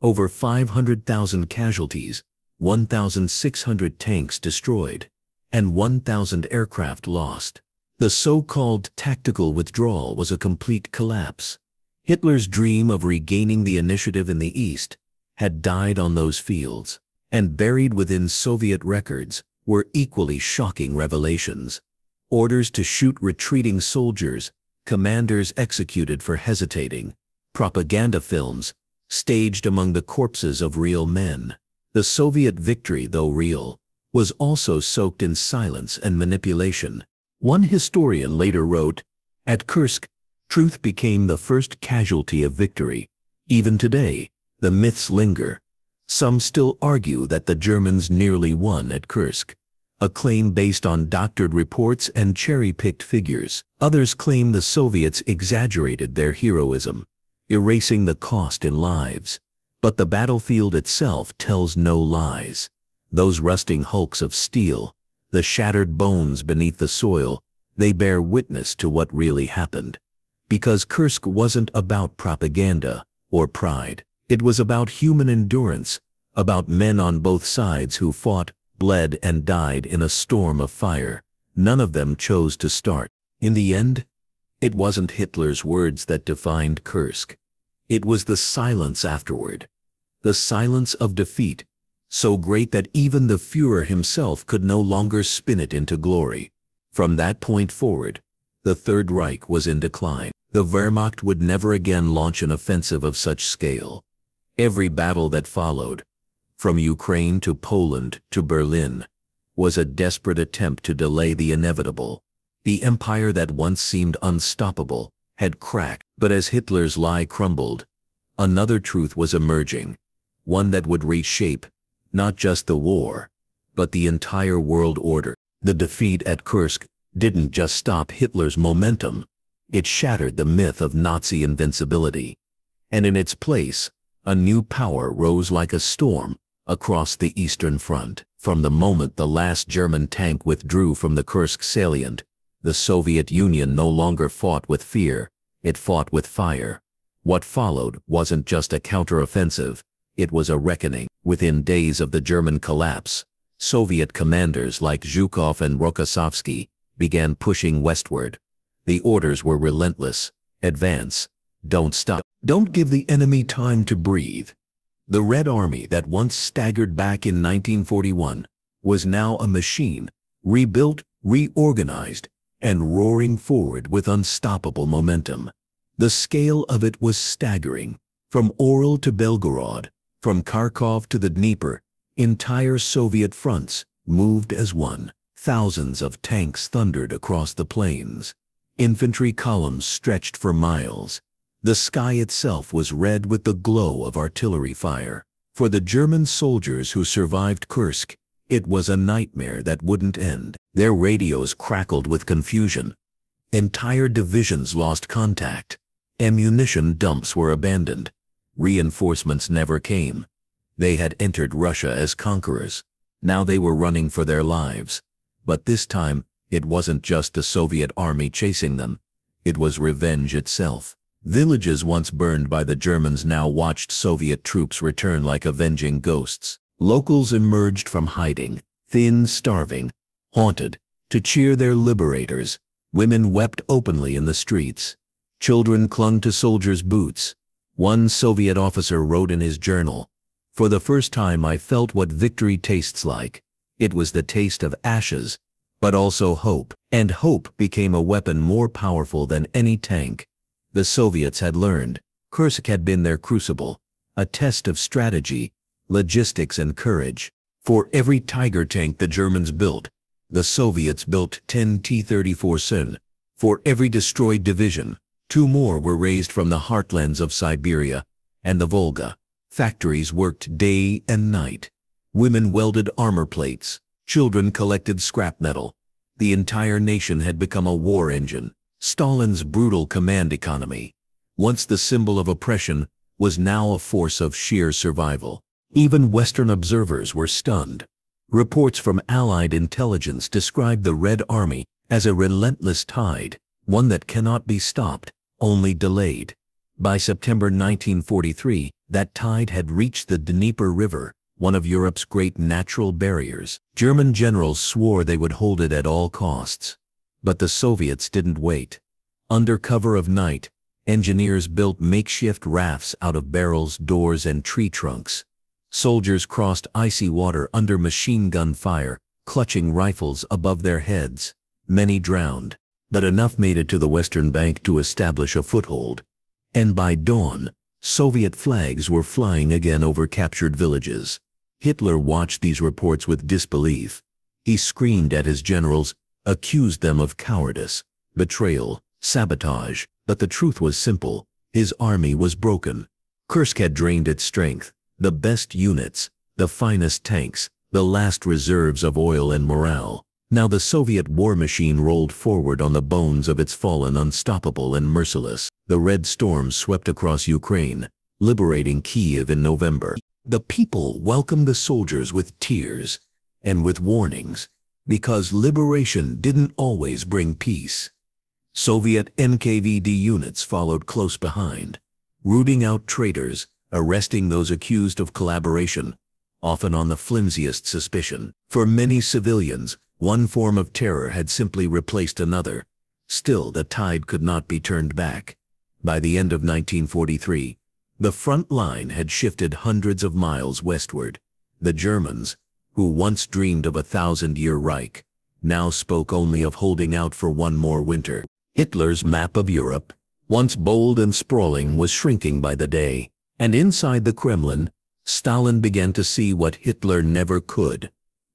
Over 500,000 casualties, 1,600 tanks destroyed, and 1,000 aircraft lost. The so-called tactical withdrawal was a complete collapse. Hitler's dream of regaining the initiative in the East had died on those fields, and buried within Soviet records were equally shocking revelations. Orders to shoot retreating soldiers, commanders executed for hesitating, propaganda films staged among the corpses of real men. The Soviet victory, though real, was also soaked in silence and manipulation. One historian later wrote, "At Kursk, truth became the first casualty of victory. Even today, the myths linger. Some still argue that the Germans nearly won at Kursk, a claim based on doctored reports and cherry-picked figures. Others claim the Soviets exaggerated their heroism, erasing the cost in lives. But the battlefield itself tells no lies. Those rusting hulks of steel, the shattered bones beneath the soil, they bear witness to what really happened. Because Kursk wasn't about propaganda or pride. It was about human endurance, about men on both sides who fought, bled, and died in a storm of fire. None of them chose to start. In the end, it wasn't Hitler's words that defined Kursk. It was the silence afterward. The silence of defeat, so great that even the Führer himself could no longer spin it into glory. From that point forward, the Third Reich was in decline. The Wehrmacht would never again launch an offensive of such scale. Every battle that followed, from Ukraine to Poland to Berlin, was a desperate attempt to delay the inevitable. The empire that once seemed unstoppable had cracked, but as Hitler's lie crumbled, another truth was emerging, one that would reshape not just the war, but the entire world order. The defeat at Kursk didn't just stop Hitler's momentum, it shattered the myth of Nazi invincibility. And in its place, a new power rose like a storm across the Eastern Front. From the moment the last German tank withdrew from the Kursk salient, the Soviet Union no longer fought with fear, it fought with fire. What followed wasn't just a counteroffensive, it was a reckoning. Within days of the German collapse, Soviet commanders like Zhukov and Rokossovsky began pushing westward. The orders were relentless: advance, don't stop, don't give the enemy time to breathe. The Red Army that once staggered back in 1941 was now a machine, rebuilt, reorganized, and roaring forward with unstoppable momentum. The scale of it was staggering. From Orel to Belgorod, from Kharkov to the Dnieper, entire Soviet fronts moved as one. Thousands of tanks thundered across the plains. Infantry columns stretched for miles. The sky itself was red with the glow of artillery fire. For the German soldiers who survived Kursk, it was a nightmare that wouldn't end. Their radios crackled with confusion. Entire divisions lost contact. Ammunition dumps were abandoned. Reinforcements never came. They had entered Russia as conquerors. Now they were running for their lives. But this time, it wasn't just the Soviet army chasing them. It was revenge itself. Villages once burned by the Germans now watched Soviet troops return like avenging ghosts. Locals emerged from hiding, thin, starving, haunted, to cheer their liberators. Women wept openly in the streets. Children clung to soldiers' boots. One Soviet officer wrote in his journal, "For the first time I felt what victory tastes like. It was the taste of ashes, but also hope." And hope became a weapon more powerful than any tank. The Soviets had learned. Kursk had been their crucible, a test of strategy, logistics, and courage. For every Tiger tank the Germans built, the Soviets built 10 T-34s. For every destroyed division, 2 more were raised from the heartlands of Siberia and the Volga. Factories worked day and night. Women welded armor plates. Children collected scrap metal. The entire nation had become a war engine. Stalin's brutal command economy, once the symbol of oppression, was now a force of sheer survival. Even Western observers were stunned. Reports from Allied intelligence described the Red Army as a relentless tide, one that cannot be stopped, only delayed. By September 1943, that tide had reached the Dnieper River, one of Europe's great natural barriers. German generals swore they would hold it at all costs. But the Soviets didn't wait. Under cover of night, engineers built makeshift rafts out of barrels, doors, and tree trunks. Soldiers crossed icy water under machine gun fire, clutching rifles above their heads. Many drowned, but enough made it to the western bank to establish a foothold. And by dawn, Soviet flags were flying again over captured villages. Hitler watched these reports with disbelief. He screamed at his generals, accused them of cowardice, betrayal, sabotage, but the truth was simple. His army was broken. Kursk had drained its strength, the best units, the finest tanks, the last reserves of oil and morale. Now the Soviet war machine rolled forward on the bones of its fallen, unstoppable and merciless. The Red Storm swept across Ukraine, liberating Kiev in November. The people welcomed the soldiers with tears and with warnings, because liberation didn't always bring peace. Soviet NKVD units followed close behind, rooting out traitors, arresting those accused of collaboration, often on the flimsiest suspicion. For many civilians, one form of terror had simply replaced another. Still, the tide could not be turned back. By the end of 1943, the front line had shifted hundreds of miles westward. The Germans, who once dreamed of a 1,000-year Reich, now spoke only of holding out for one more winter. Hitler's map of Europe, once bold and sprawling, was shrinking by the day. And inside the Kremlin, Stalin began to see what Hitler never could: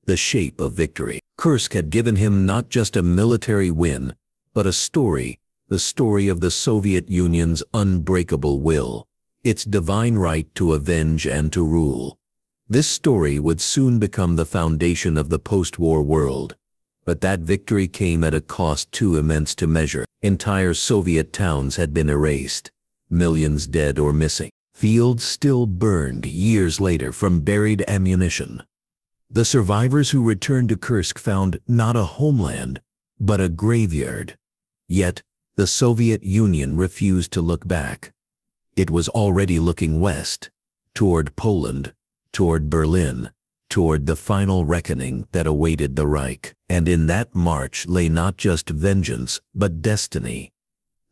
the shape of victory. Kursk had given him not just a military win, but a story, the story of the Soviet Union's unbreakable will, its divine right to avenge and to rule. This story would soon become the foundation of the post-war world. But that victory came at a cost too immense to measure. Entire Soviet towns had been erased, millions dead or missing. Fields still burned years later from buried ammunition. The survivors who returned to Kursk found not a homeland, but a graveyard. Yet, the Soviet Union refused to look back. It was already looking west, toward Poland, toward Berlin, toward the final reckoning that awaited the Reich. And in that march lay not just vengeance, but destiny.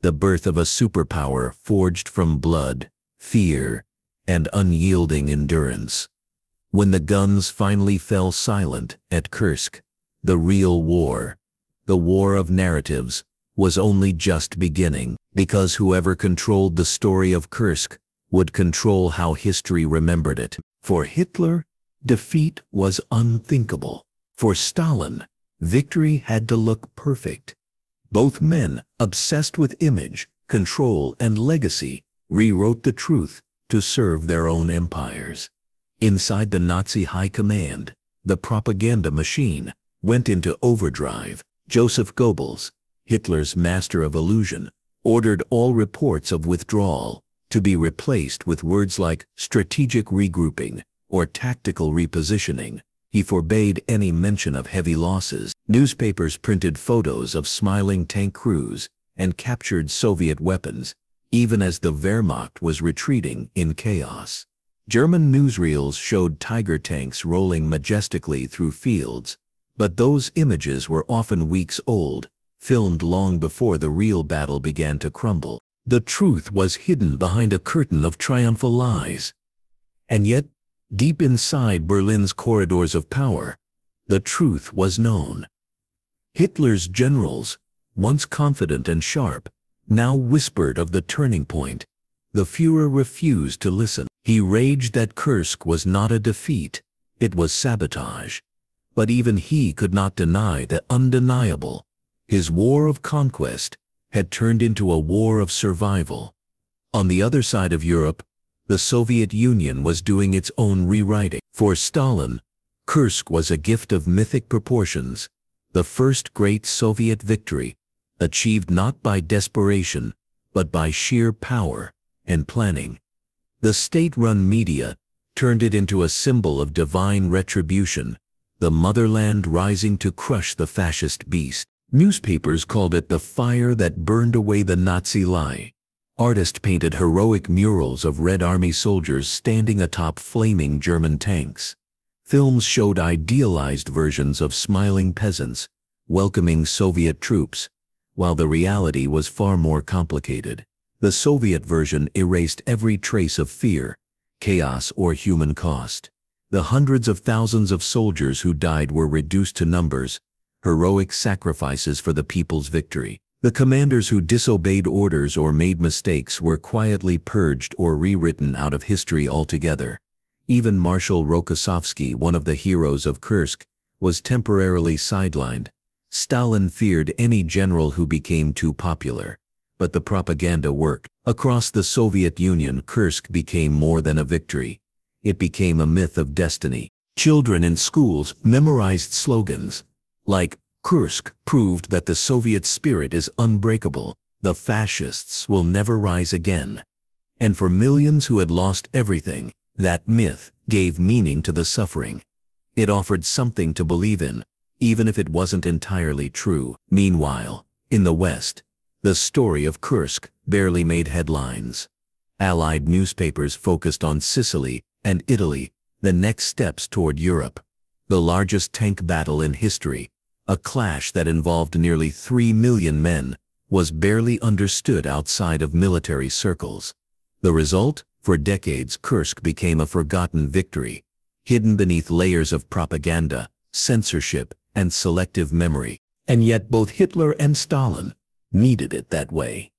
The birth of a superpower forged from blood, fear, and unyielding endurance. When the guns finally fell silent at Kursk, the real war, the war of narratives, was only just beginning, because whoever controlled the story of Kursk would control how history remembered it. For Hitler, defeat was unthinkable. For Stalin, victory had to look perfect. Both men, obsessed with image, control, and legacy, rewrote the truth to serve their own empires. Inside the Nazi high command, the propaganda machine went into overdrive. Joseph Goebbels, Hitler's master of illusion, ordered all reports of withdrawal to be replaced with words like strategic regrouping or tactical repositioning. He forbade any mention of heavy losses. Newspapers printed photos of smiling tank crews and captured Soviet weapons, even as the Wehrmacht was retreating in chaos. German newsreels showed Tiger tanks rolling majestically through fields, but those images were often weeks old, filmed long before the real battle began to crumble. The truth was hidden behind a curtain of triumphal lies. And yet, deep inside Berlin's corridors of power, the truth was known. Hitler's generals, once confident and sharp, now whispered of the turning point. The Führer refused to listen. He raged that Kursk was not a defeat, it was sabotage. But even he could not deny the undeniable. His war of conquest had turned into a war of survival. On the other side of Europe, the Soviet Union was doing its own rewriting. For Stalin, Kursk was a gift of mythic proportions, the first great Soviet victory, achieved not by desperation, but by sheer power and planning. The state-run media turned it into a symbol of divine retribution, the motherland rising to crush the fascist beast. Newspapers called it the fire that burned away the Nazi lie. Artists painted heroic murals of Red Army soldiers standing atop flaming German tanks. Films showed idealized versions of smiling peasants, welcoming Soviet troops, while the reality was far more complicated. The Soviet version erased every trace of fear, chaos, or human cost. The hundreds of thousands of soldiers who died were reduced to numbers, heroic sacrifices for the people's victory. The commanders who disobeyed orders or made mistakes were quietly purged or rewritten out of history altogether. Even Marshal Rokossovsky, one of the heroes of Kursk, was temporarily sidelined. Stalin feared any general who became too popular. But the propaganda worked. Across the Soviet Union, Kursk became more than a victory. It became a myth of destiny. Children in schools memorized slogans like, "Kursk proved that the Soviet spirit is unbreakable. The fascists will never rise again." And for millions who had lost everything, that myth gave meaning to the suffering. It offered something to believe in, even if it wasn't entirely true. Meanwhile, in the West, the story of Kursk barely made headlines. Allied newspapers focused on Sicily and Italy, the next steps toward Europe. The largest tank battle in history, a clash that involved nearly 3 million men, was barely understood outside of military circles. The result? For decades, Kursk became a forgotten victory, hidden beneath layers of propaganda, censorship, and selective memory. And yet both Hitler and Stalin needed it that way.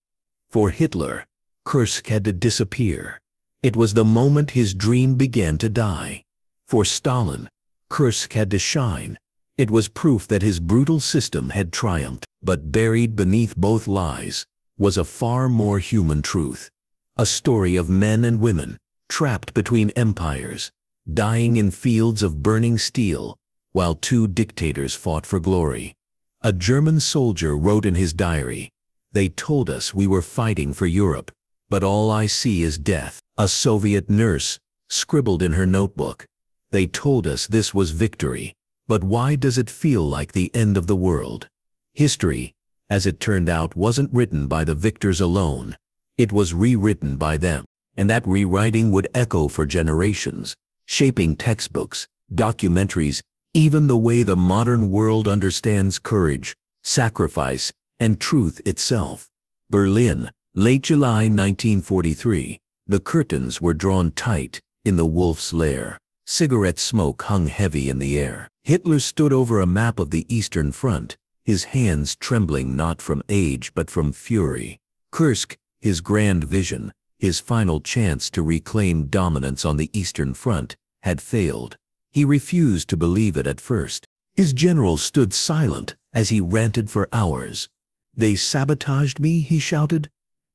For Hitler, Kursk had to disappear. It was the moment his dream began to die. For Stalin, Kursk had to shine. It was proof that his brutal system had triumphed. But buried beneath both lies was a far more human truth. A story of men and women, trapped between empires, dying in fields of burning steel, while two dictators fought for glory. A German soldier wrote in his diary, "They told us we were fighting for Europe, but all I see is death." A Soviet nurse scribbled in her notebook, "They told us this was victory, but why does it feel like the end of the world?" History, as it turned out, wasn't written by the victors alone. It was rewritten by them, and that rewriting would echo for generations, shaping textbooks, documentaries, even the way the modern world understands courage, sacrifice, and truth itself. Berlin, late July 1943. The curtains were drawn tight in the wolf's lair. Cigarette smoke hung heavy in the air. Hitler stood over a map of the Eastern Front, his hands trembling not from age but from fury. Kursk, his grand vision, his final chance to reclaim dominance on the Eastern Front, had failed. He refused to believe it at first. His generals stood silent as he ranted for hours. "They sabotaged me," he shouted.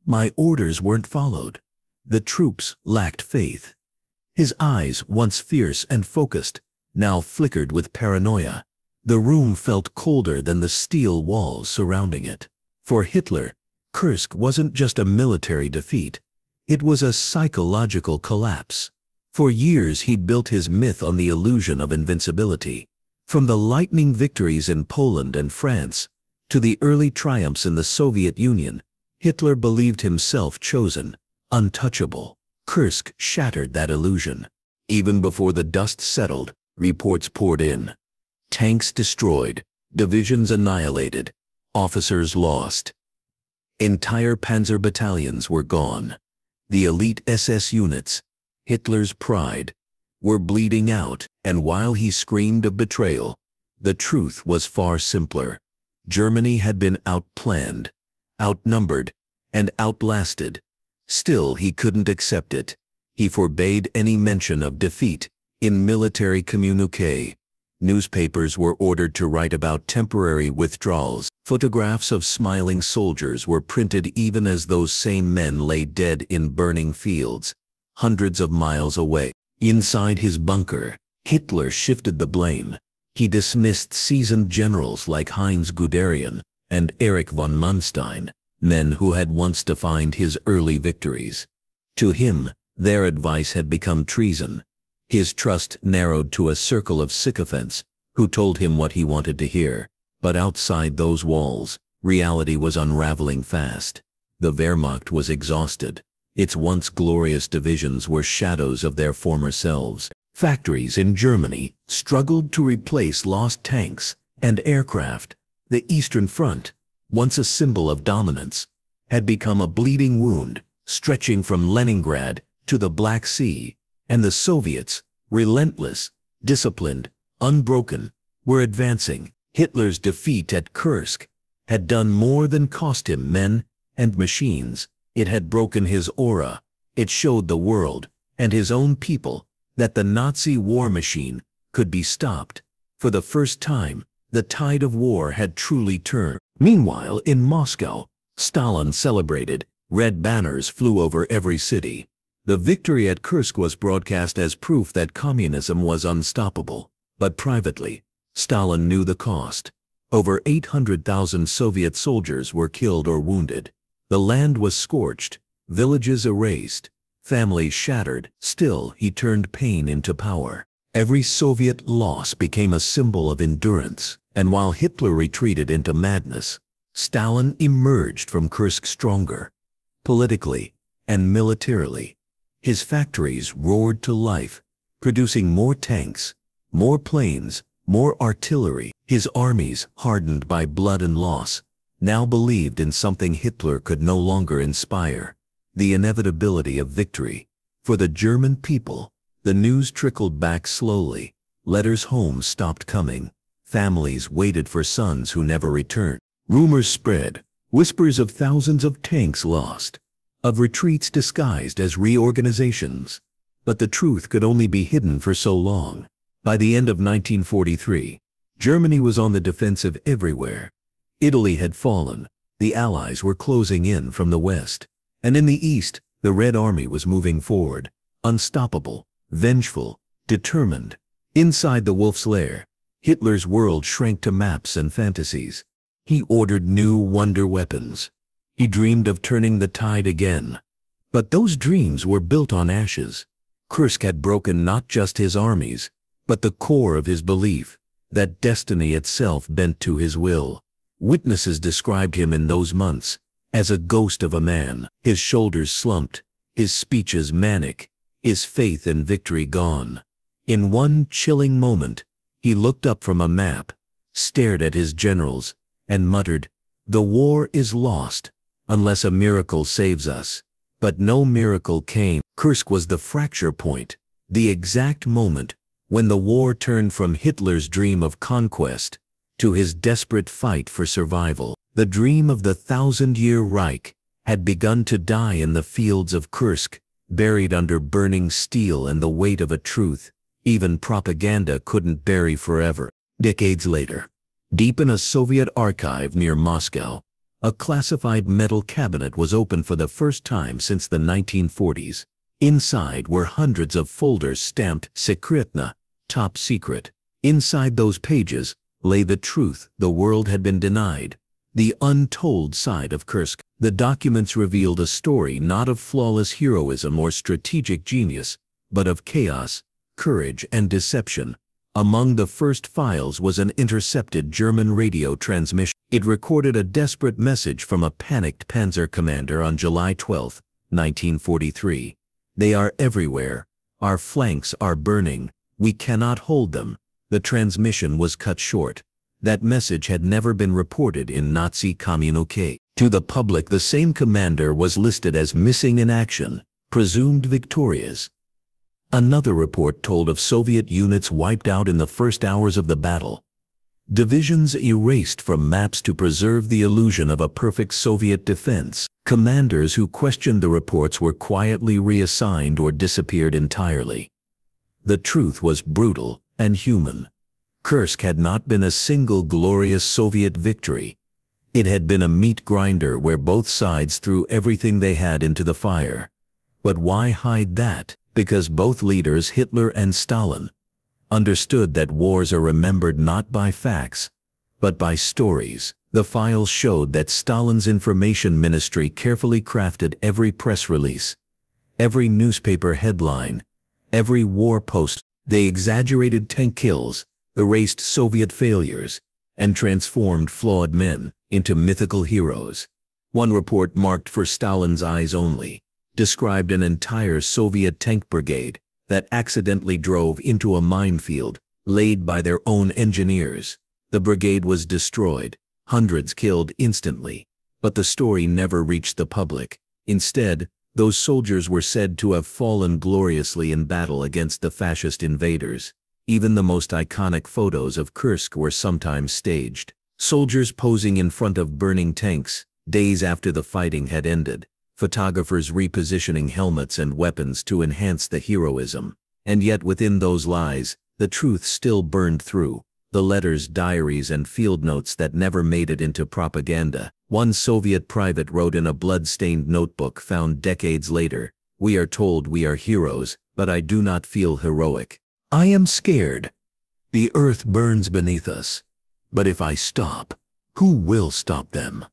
"My orders weren't followed." The troops lacked faith. His eyes, once fierce and focused, now flickered with paranoia. The room felt colder than the steel walls surrounding it. For Hitler, Kursk wasn't just a military defeat. It was a psychological collapse. For years he'd built his myth on the illusion of invincibility. From the lightning victories in Poland and France to the early triumphs in the Soviet Union, Hitler believed himself chosen, untouchable. Kursk shattered that illusion. Even before the dust settled, reports poured in. Tanks destroyed, divisions annihilated, officers lost. Entire panzer battalions were gone. The elite SS units, Hitler's pride, were bleeding out, and while he screamed of betrayal, the truth was far simpler. Germany had been outplanned, outnumbered, and outlasted. Still, he couldn't accept it. He forbade any mention of defeat in military communiqué. Newspapers were ordered to write about temporary withdrawals. Photographs of smiling soldiers were printed even as those same men lay dead in burning fields, hundreds of miles away. Inside his bunker, Hitler shifted the blame. He dismissed seasoned generals like Heinz Guderian and Erich von Manstein, men who had once defined his early victories. To him, their advice had become treason. His trust narrowed to a circle of sycophants who told him what he wanted to hear. But outside those walls, reality was unraveling fast. The Wehrmacht was exhausted. Its once glorious divisions were shadows of their former selves. Factories in Germany struggled to replace lost tanks and aircraft. The Eastern Front, once a symbol of dominance, had become a bleeding wound stretching from Leningrad to the Black Sea, and the Soviets, relentless, disciplined, unbroken, were advancing. Hitler's defeat at Kursk had done more than cost him men and machines. It had broken his aura. It showed the world, and his own people, that the Nazi war machine could be stopped. For the first time, the tide of war had truly turned. Meanwhile, in Moscow, Stalin celebrated. Red banners flew over every city. The victory at Kursk was broadcast as proof that communism was unstoppable. But privately, Stalin knew the cost. Over 800,000 Soviet soldiers were killed or wounded. The land was scorched, villages erased, families shattered. Still, he turned pain into power. Every Soviet loss became a symbol of endurance, and while Hitler retreated into madness, Stalin emerged from Kursk stronger. Politically and militarily, his factories roared to life, producing more tanks, more planes, more artillery. His armies, hardened by blood and loss, now believed in something Hitler could no longer inspire: the inevitability of victory. For the German people, the news trickled back slowly. Letters home stopped coming. Families waited for sons who never returned. Rumors spread, whispers of thousands of tanks lost, of retreats disguised as reorganizations. But the truth could only be hidden for so long. By the end of 1943, Germany was on the defensive everywhere. Italy had fallen. The Allies were closing in from the west. And in the east, the Red Army was moving forward, unstoppable, vengeful, determined. Inside the wolf's lair, Hitler's world shrank to maps and fantasies. He ordered new wonder weapons. He dreamed of turning the tide again. But those dreams were built on ashes. Kursk had broken not just his armies, but the core of his belief that destiny itself bent to his will. Witnesses described him in those months as a ghost of a man, his shoulders slumped, his speeches manic, his faith in victory gone. In one chilling moment, he looked up from a map, stared at his generals, and muttered, "The war is lost, unless a miracle saves us." But no miracle came. Kursk was the fracture point, the exact moment when the war turned from Hitler's dream of conquest to his desperate fight for survival. The dream of the 1,000-year Reich had begun to die in the fields of Kursk, buried under burning steel and the weight of a truth even propaganda couldn't bury forever. Decades later, deep in a Soviet archive near Moscow, a classified metal cabinet was opened for the first time since the 1940s. Inside were hundreds of folders stamped "Sekretna," top secret. Inside those pages lay the truth the world had been denied, the untold side of Kursk. The documents revealed a story not of flawless heroism or strategic genius, but of chaos, courage, and deception. Among the first files was an intercepted German radio transmission. It recorded a desperate message from a panicked panzer commander on July 12, 1943. "They are everywhere. Our flanks are burning. We cannot hold them." The transmission was cut short. That message had never been reported in Nazi communique. To the public, the same commander was listed as missing in action, presumed victorious. Another report told of Soviet units wiped out in the first hours of the battle. Divisions erased from maps to preserve the illusion of a perfect Soviet defense. Commanders who questioned the reports were quietly reassigned or disappeared entirely. The truth was brutal and human. Kursk had not been a single glorious Soviet victory. It had been a meat grinder where both sides threw everything they had into the fire. But why hide that? Because both leaders, Hitler and Stalin, understood that wars are remembered not by facts, but by stories. The files showed that Stalin's information ministry carefully crafted every press release, every newspaper headline, every war post. They exaggerated tank kills, erased Soviet failures, and transformed flawed men into mythical heroes. One report, marked "for Stalin's eyes only," described an entire Soviet tank brigade that accidentally drove into a minefield laid by their own engineers. The brigade was destroyed, hundreds killed instantly. But the story never reached the public. Instead, those soldiers were said to have fallen gloriously in battle against the fascist invaders. Even the most iconic photos of Kursk were sometimes staged. Soldiers posing in front of burning tanks, days after the fighting had ended. Photographers repositioning helmets and weapons to enhance the heroism. And yet within those lies, the truth still burned through. The letters, diaries, and field notes that never made it into propaganda. One Soviet private wrote in a blood-stained notebook found decades later, "We are told we are heroes, but I do not feel heroic. I am scared. The earth burns beneath us. But if I stop, who will stop them?"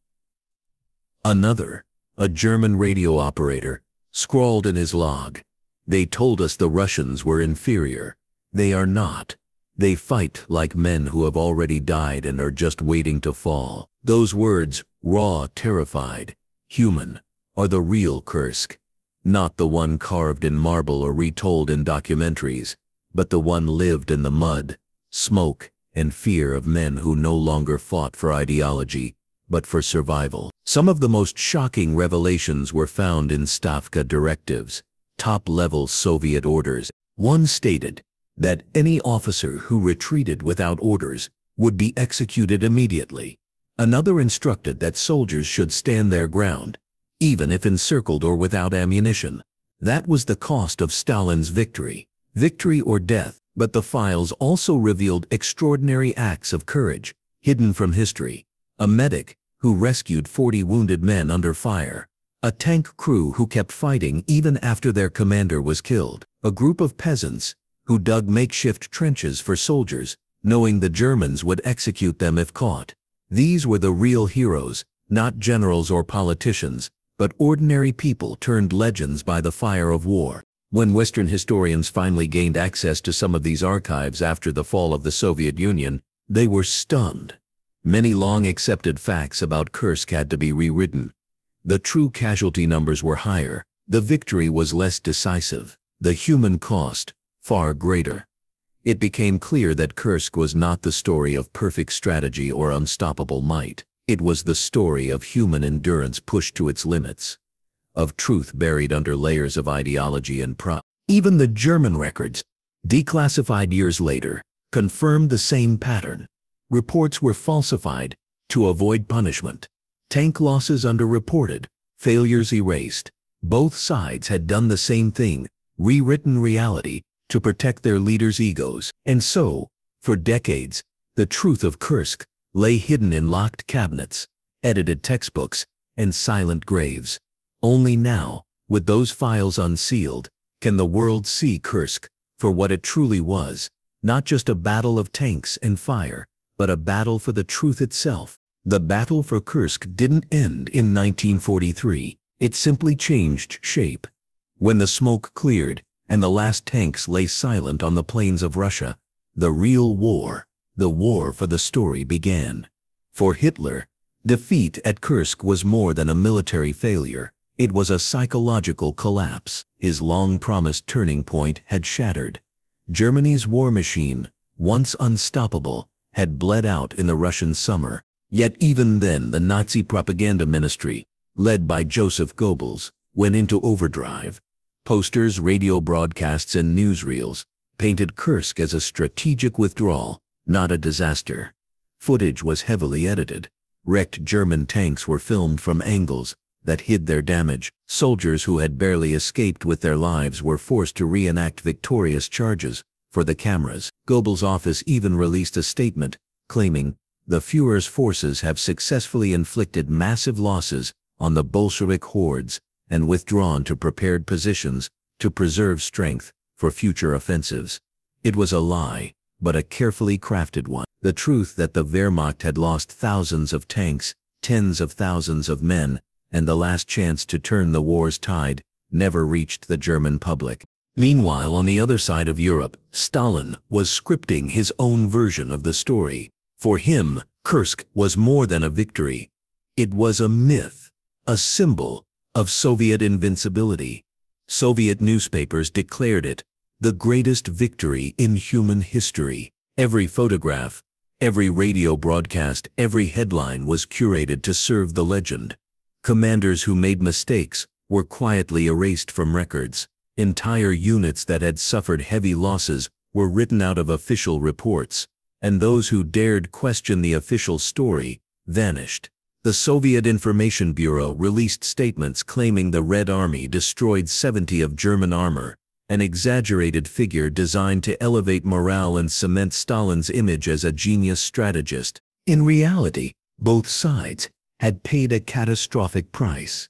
Another, a German radio operator, scrawled in his log, "They told us the Russians were inferior. They are not. They fight like men who have already died and are just waiting to fall." Those words, raw, terrified, human, are the real Kursk. Not the one carved in marble or retold in documentaries, but the one lived in the mud, smoke, and fear of men who no longer fought for ideology, but for survival. Some of the most shocking revelations were found in Stavka directives, top-level Soviet orders. One stated that any officer who retreated without orders would be executed immediately. Another instructed that soldiers should stand their ground, even if encircled or without ammunition. That was the cost of Stalin's victory. Victory or death. But the files also revealed extraordinary acts of courage, hidden from history. A medic who rescued 40 wounded men under fire. A tank crew who kept fighting even after their commander was killed. A group of peasants who dug makeshift trenches for soldiers, knowing the Germans would execute them if caught. These were the real heroes, not generals or politicians, but ordinary people turned legends by the fire of war. When Western historians finally gained access to some of these archives after the fall of the Soviet Union, they were stunned. Many long-accepted facts about Kursk had to be rewritten. The true casualty numbers were higher, the victory was less decisive, the human cost far greater. It became clear that Kursk was not the story of perfect strategy or unstoppable might. It was the story of human endurance pushed to its limits, of truth buried under layers of ideology and pride. Even the German records, declassified years later, confirmed the same pattern. Reports were falsified to avoid punishment. Tank losses underreported, failures erased. Both sides had done the same thing, rewritten reality to protect their leaders' egos. And so, for decades, the truth of Kursk lay hidden in locked cabinets, edited textbooks, and silent graves. Only now, with those files unsealed, can the world see Kursk for what it truly was, not just a battle of tanks and fire, but a battle for the truth itself. The battle for Kursk didn't end in 1943, it simply changed shape. When the smoke cleared and the last tanks lay silent on the plains of Russia, the real war, the war for the story began. For Hitler, defeat at Kursk was more than a military failure. It was a psychological collapse. His long-promised turning point had shattered. Germany's war machine, once unstoppable, had bled out in the Russian summer. Yet even then the Nazi propaganda ministry, led by Joseph Goebbels, went into overdrive. Posters, radio broadcasts, and newsreels painted Kursk as a strategic withdrawal, not a disaster. Footage was heavily edited. Wrecked German tanks were filmed from angles that hid their damage. Soldiers who had barely escaped with their lives were forced to reenact victorious charges for the cameras. Goebbels' office even released a statement claiming, "The Führer's forces have successfully inflicted massive losses on the Bolshevik hordes and withdrawn to prepared positions to preserve strength for future offensives." It was a lie, but a carefully crafted one. The truth that the Wehrmacht had lost thousands of tanks, tens of thousands of men, and the last chance to turn the war's tide never reached the German public. Meanwhile, on the other side of Europe, Stalin was scripting his own version of the story. For him, Kursk was more than a victory. It was a myth, a symbol of Soviet invincibility. Soviet newspapers declared it the greatest victory in human history. Every photograph, Every radio broadcast, every headline was curated to serve the legend. Commanders who made mistakes were quietly erased from records. Entire units that had suffered heavy losses were written out of official reports, and those who dared question the official story vanished. The Soviet Information Bureau released statements claiming the Red Army destroyed 70 of German armor, an exaggerated figure designed to elevate morale and cement Stalin's image as a genius strategist. In reality, both sides had paid a catastrophic price.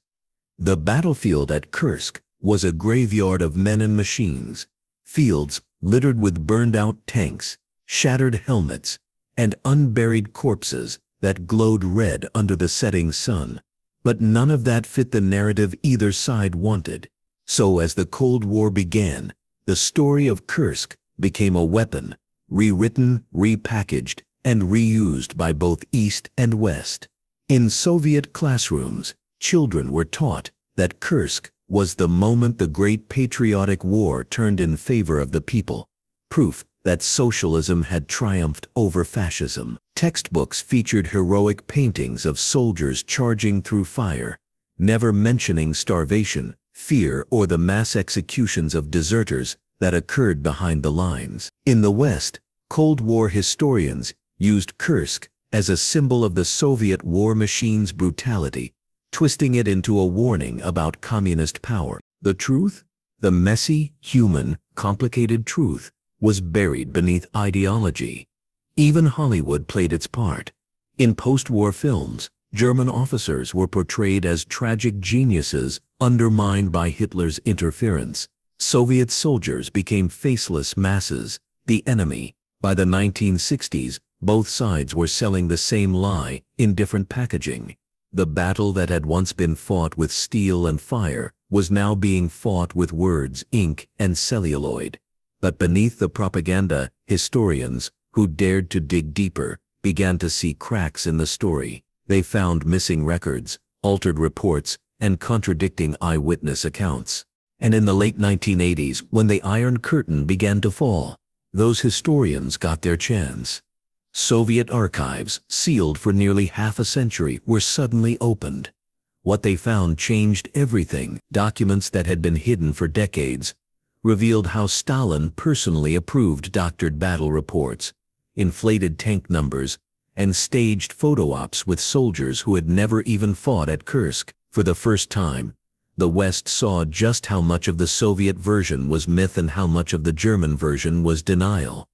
The battlefield at Kursk was a graveyard of men and machines, fields littered with burned-out tanks, shattered helmets, and unburied corpses that glowed red under the setting sun. But none of that fit the narrative either side wanted. So as the Cold War began, the story of Kursk became a weapon, rewritten, repackaged, and reused by both East and West. In Soviet classrooms, children were taught that Kursk was the moment the great patriotic war turned in favor of the people, proof that socialism had triumphed over fascism. Textbooks featured heroic paintings of soldiers charging through fire, never mentioning starvation, fear, or the mass executions of deserters that occurred behind the lines. In the West, Cold War historians used Kursk as a symbol of the Soviet war machine's brutality, twisting it into a warning about communist power. The truth, the messy, human, complicated truth, was buried beneath ideology. Even Hollywood played its part. In post-war films, German officers were portrayed as tragic geniuses undermined by Hitler's interference. Soviet soldiers became faceless masses, the enemy. By the 1960s, both sides were selling the same lie in different packaging. The battle that had once been fought with steel and fire was now being fought with words, ink, and celluloid. But beneath the propaganda, historians, who dared to dig deeper, began to see cracks in the story. They found missing records, altered reports, and contradicting eyewitness accounts. And in the late 1980s, when the Iron Curtain began to fall, those historians got their chance. Soviet archives, sealed for nearly half a century, were suddenly opened. What they found changed everything. Documents that had been hidden for decades revealed how Stalin personally approved doctored battle reports, inflated tank numbers, and staged photo ops with soldiers who had never even fought at Kursk. For the first time, the West saw just how much of the Soviet version was myth and how much of the German version was denial.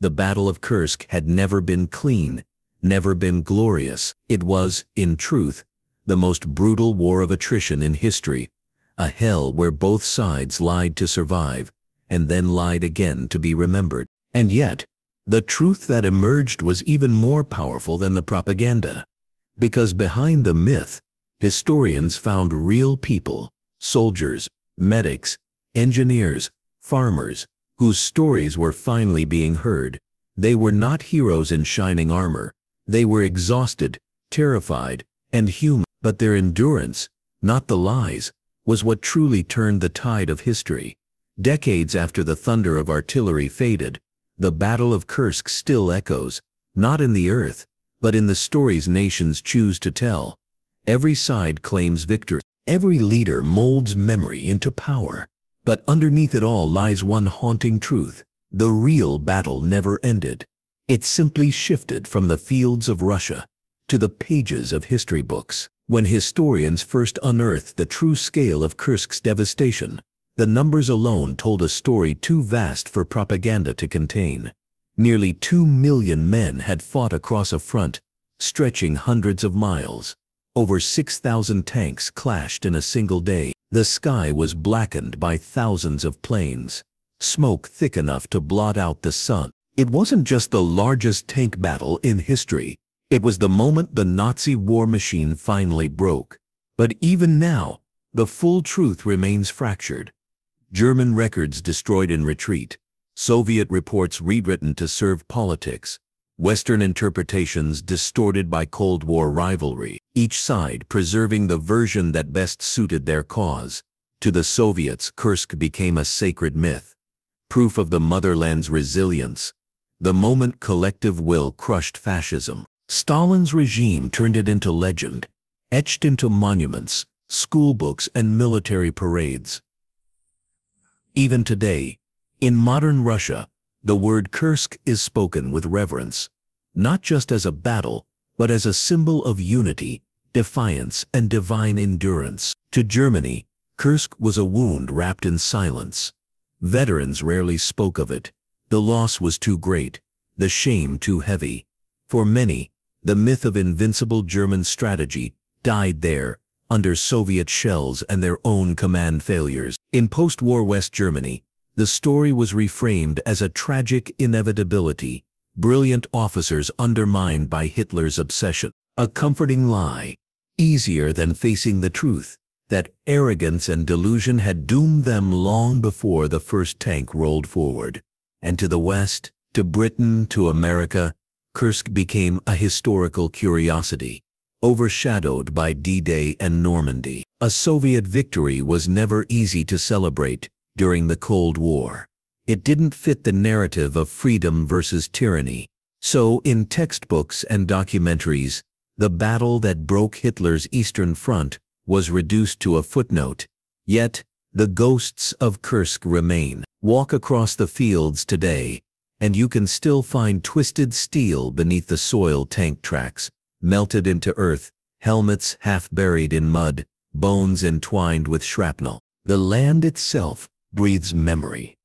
The Battle of Kursk had never been clean, never been glorious. It was, in truth, the most brutal war of attrition in history, a hell where both sides lied to survive, and then lied again to be remembered. And yet, the truth that emerged was even more powerful than the propaganda. Because behind the myth, historians found real people, soldiers, medics, engineers, farmers, whose stories were finally being heard. They were not heroes in shining armor. They were exhausted, terrified, and human. But their endurance, not the lies, was what truly turned the tide of history. Decades after the thunder of artillery faded, the Battle of Kursk still echoes, not in the earth, but in the stories nations choose to tell. Every side claims victory. Every leader molds memory into power. But underneath it all lies one haunting truth. The real battle never ended. It simply shifted from the fields of Russia to the pages of history books. When historians first unearthed the true scale of Kursk's devastation, the numbers alone told a story too vast for propaganda to contain. Nearly 2 million men had fought across a front, stretching hundreds of miles. Over 6,000 tanks clashed in a single day. The sky was blackened by thousands of planes, smoke thick enough to blot out the sun. It wasn't just the largest tank battle in history. It was the moment the Nazi war machine finally broke. But even now, the full truth remains fractured. German records destroyed in retreat, Soviet reports rewritten to serve politics, Western interpretations distorted by Cold War rivalry, each side preserving the version that best suited their cause. To the Soviets, Kursk became a sacred myth, proof of the motherland's resilience. the moment collective will crushed fascism. Stalin's regime turned it into legend, etched into monuments, school books, and military parades. Even today, in modern Russia, the word Kursk is spoken with reverence, not just as a battle, but as a symbol of unity, defiance, and divine endurance. To Germany, Kursk was a wound wrapped in silence. Veterans rarely spoke of it. The loss was too great, the shame too heavy. For many, the myth of invincible German strategy died there, under Soviet shells and their own command failures. In post-war West Germany, the story was reframed as a tragic inevitability, brilliant officers undermined by Hitler's obsession. A comforting lie, easier than facing the truth, that arrogance and delusion had doomed them long before the first tank rolled forward. And to the West, to Britain, to America, Kursk became a historical curiosity, overshadowed by D-Day and Normandy. A Soviet victory was never easy to celebrate during the Cold War. It didn't fit the narrative of freedom versus tyranny. So in textbooks and documentaries, the battle that broke Hitler's Eastern Front was reduced to a footnote. Yet, the ghosts of Kursk remain. Walk across the fields today, and you can still find twisted steel beneath the soil tank tracks, melted into earth, helmets half buried in mud, bones entwined with shrapnel. The land itself breathes memory.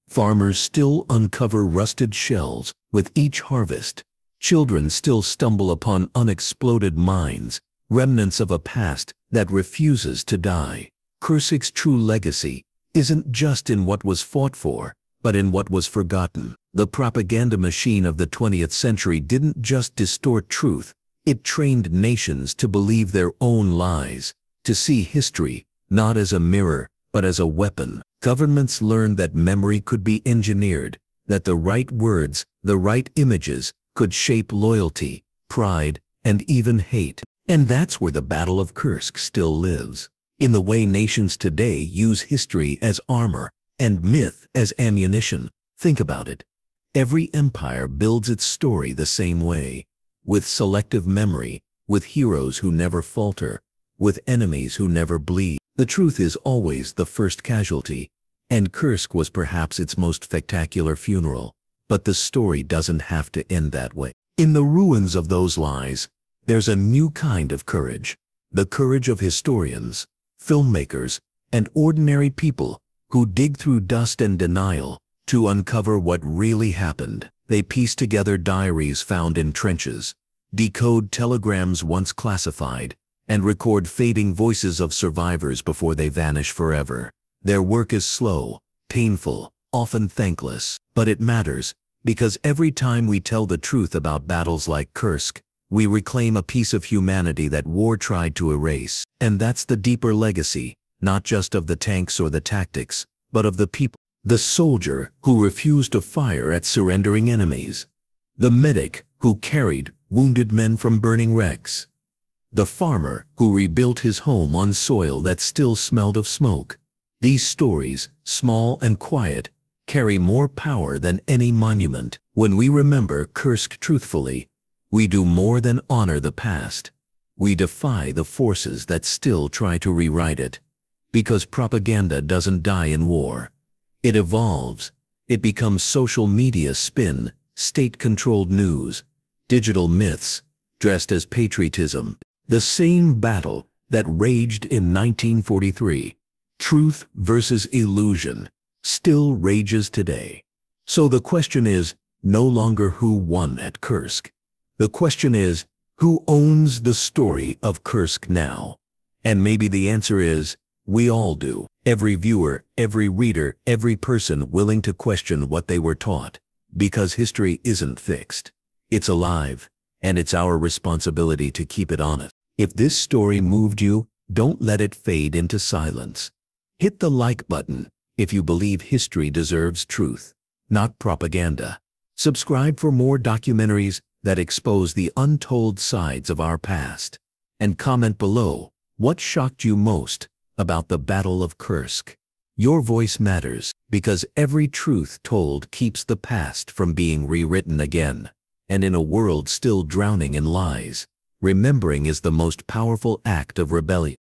Farmers still uncover rusted shells with each harvest. Children still stumble upon unexploded mines, remnants of a past that refuses to die. Kursk's true legacy isn't just in what was fought for, but in what was forgotten. The propaganda machine of the 20th century didn't just distort truth, it trained nations to believe their own lies, to see history not as a mirror, but as a weapon. Governments learned that memory could be engineered, that the right words, the right images, could shape loyalty, pride, and even hate. And that's where the Battle of Kursk still lives. In the way nations today use history as armor and myth as ammunition. Think about it. Every empire builds its story the same way, with selective memory, with heroes who never falter, with enemies who never bleed. The truth is always the first casualty, and Kursk was perhaps its most spectacular funeral. But the story doesn't have to end that way. In the ruins of those lies, there's a new kind of courage, the courage of historians, filmmakers, and ordinary people who dig through dust and denial to uncover what really happened. They piece together diaries found in trenches, decode telegrams once classified, and record fading voices of survivors before they vanish forever. Their work is slow, painful, often thankless, but it matters, because every time we tell the truth about battles like Kursk, we reclaim a piece of humanity that war tried to erase. And that's the deeper legacy, not just of the tanks or the tactics, but of the people. The soldier who refused to fire at surrendering enemies. The medic who carried wounded men from burning wrecks. The farmer who rebuilt his home on soil that still smelled of smoke. These stories, small and quiet, carry more power than any monument. When we remember Kursk truthfully, we do more than honor the past. We defy the forces that still try to rewrite it. Because propaganda doesn't die in war. It evolves. It becomes social media spin, state-controlled news, digital myths, dressed as patriotism. The same battle that raged in 1943, truth versus illusion, still rages today. So the question is no longer who won at Kursk. The question is, who owns the story of Kursk now? And maybe the answer is, we all do. Every viewer, every reader, every person willing to question what they were taught. Because history isn't fixed. It's alive, and it's our responsibility to keep it honest. If this story moved you, don't let it fade into silence. Hit the like button if you believe history deserves truth, not propaganda. Subscribe for more documentaries that expose the untold sides of our past. And comment below, what shocked you most about the Battle of Kursk? Your voice matters. Because every truth told keeps the past from being rewritten again. And in a world still drowning in lies, remembering is the most powerful act of rebellion.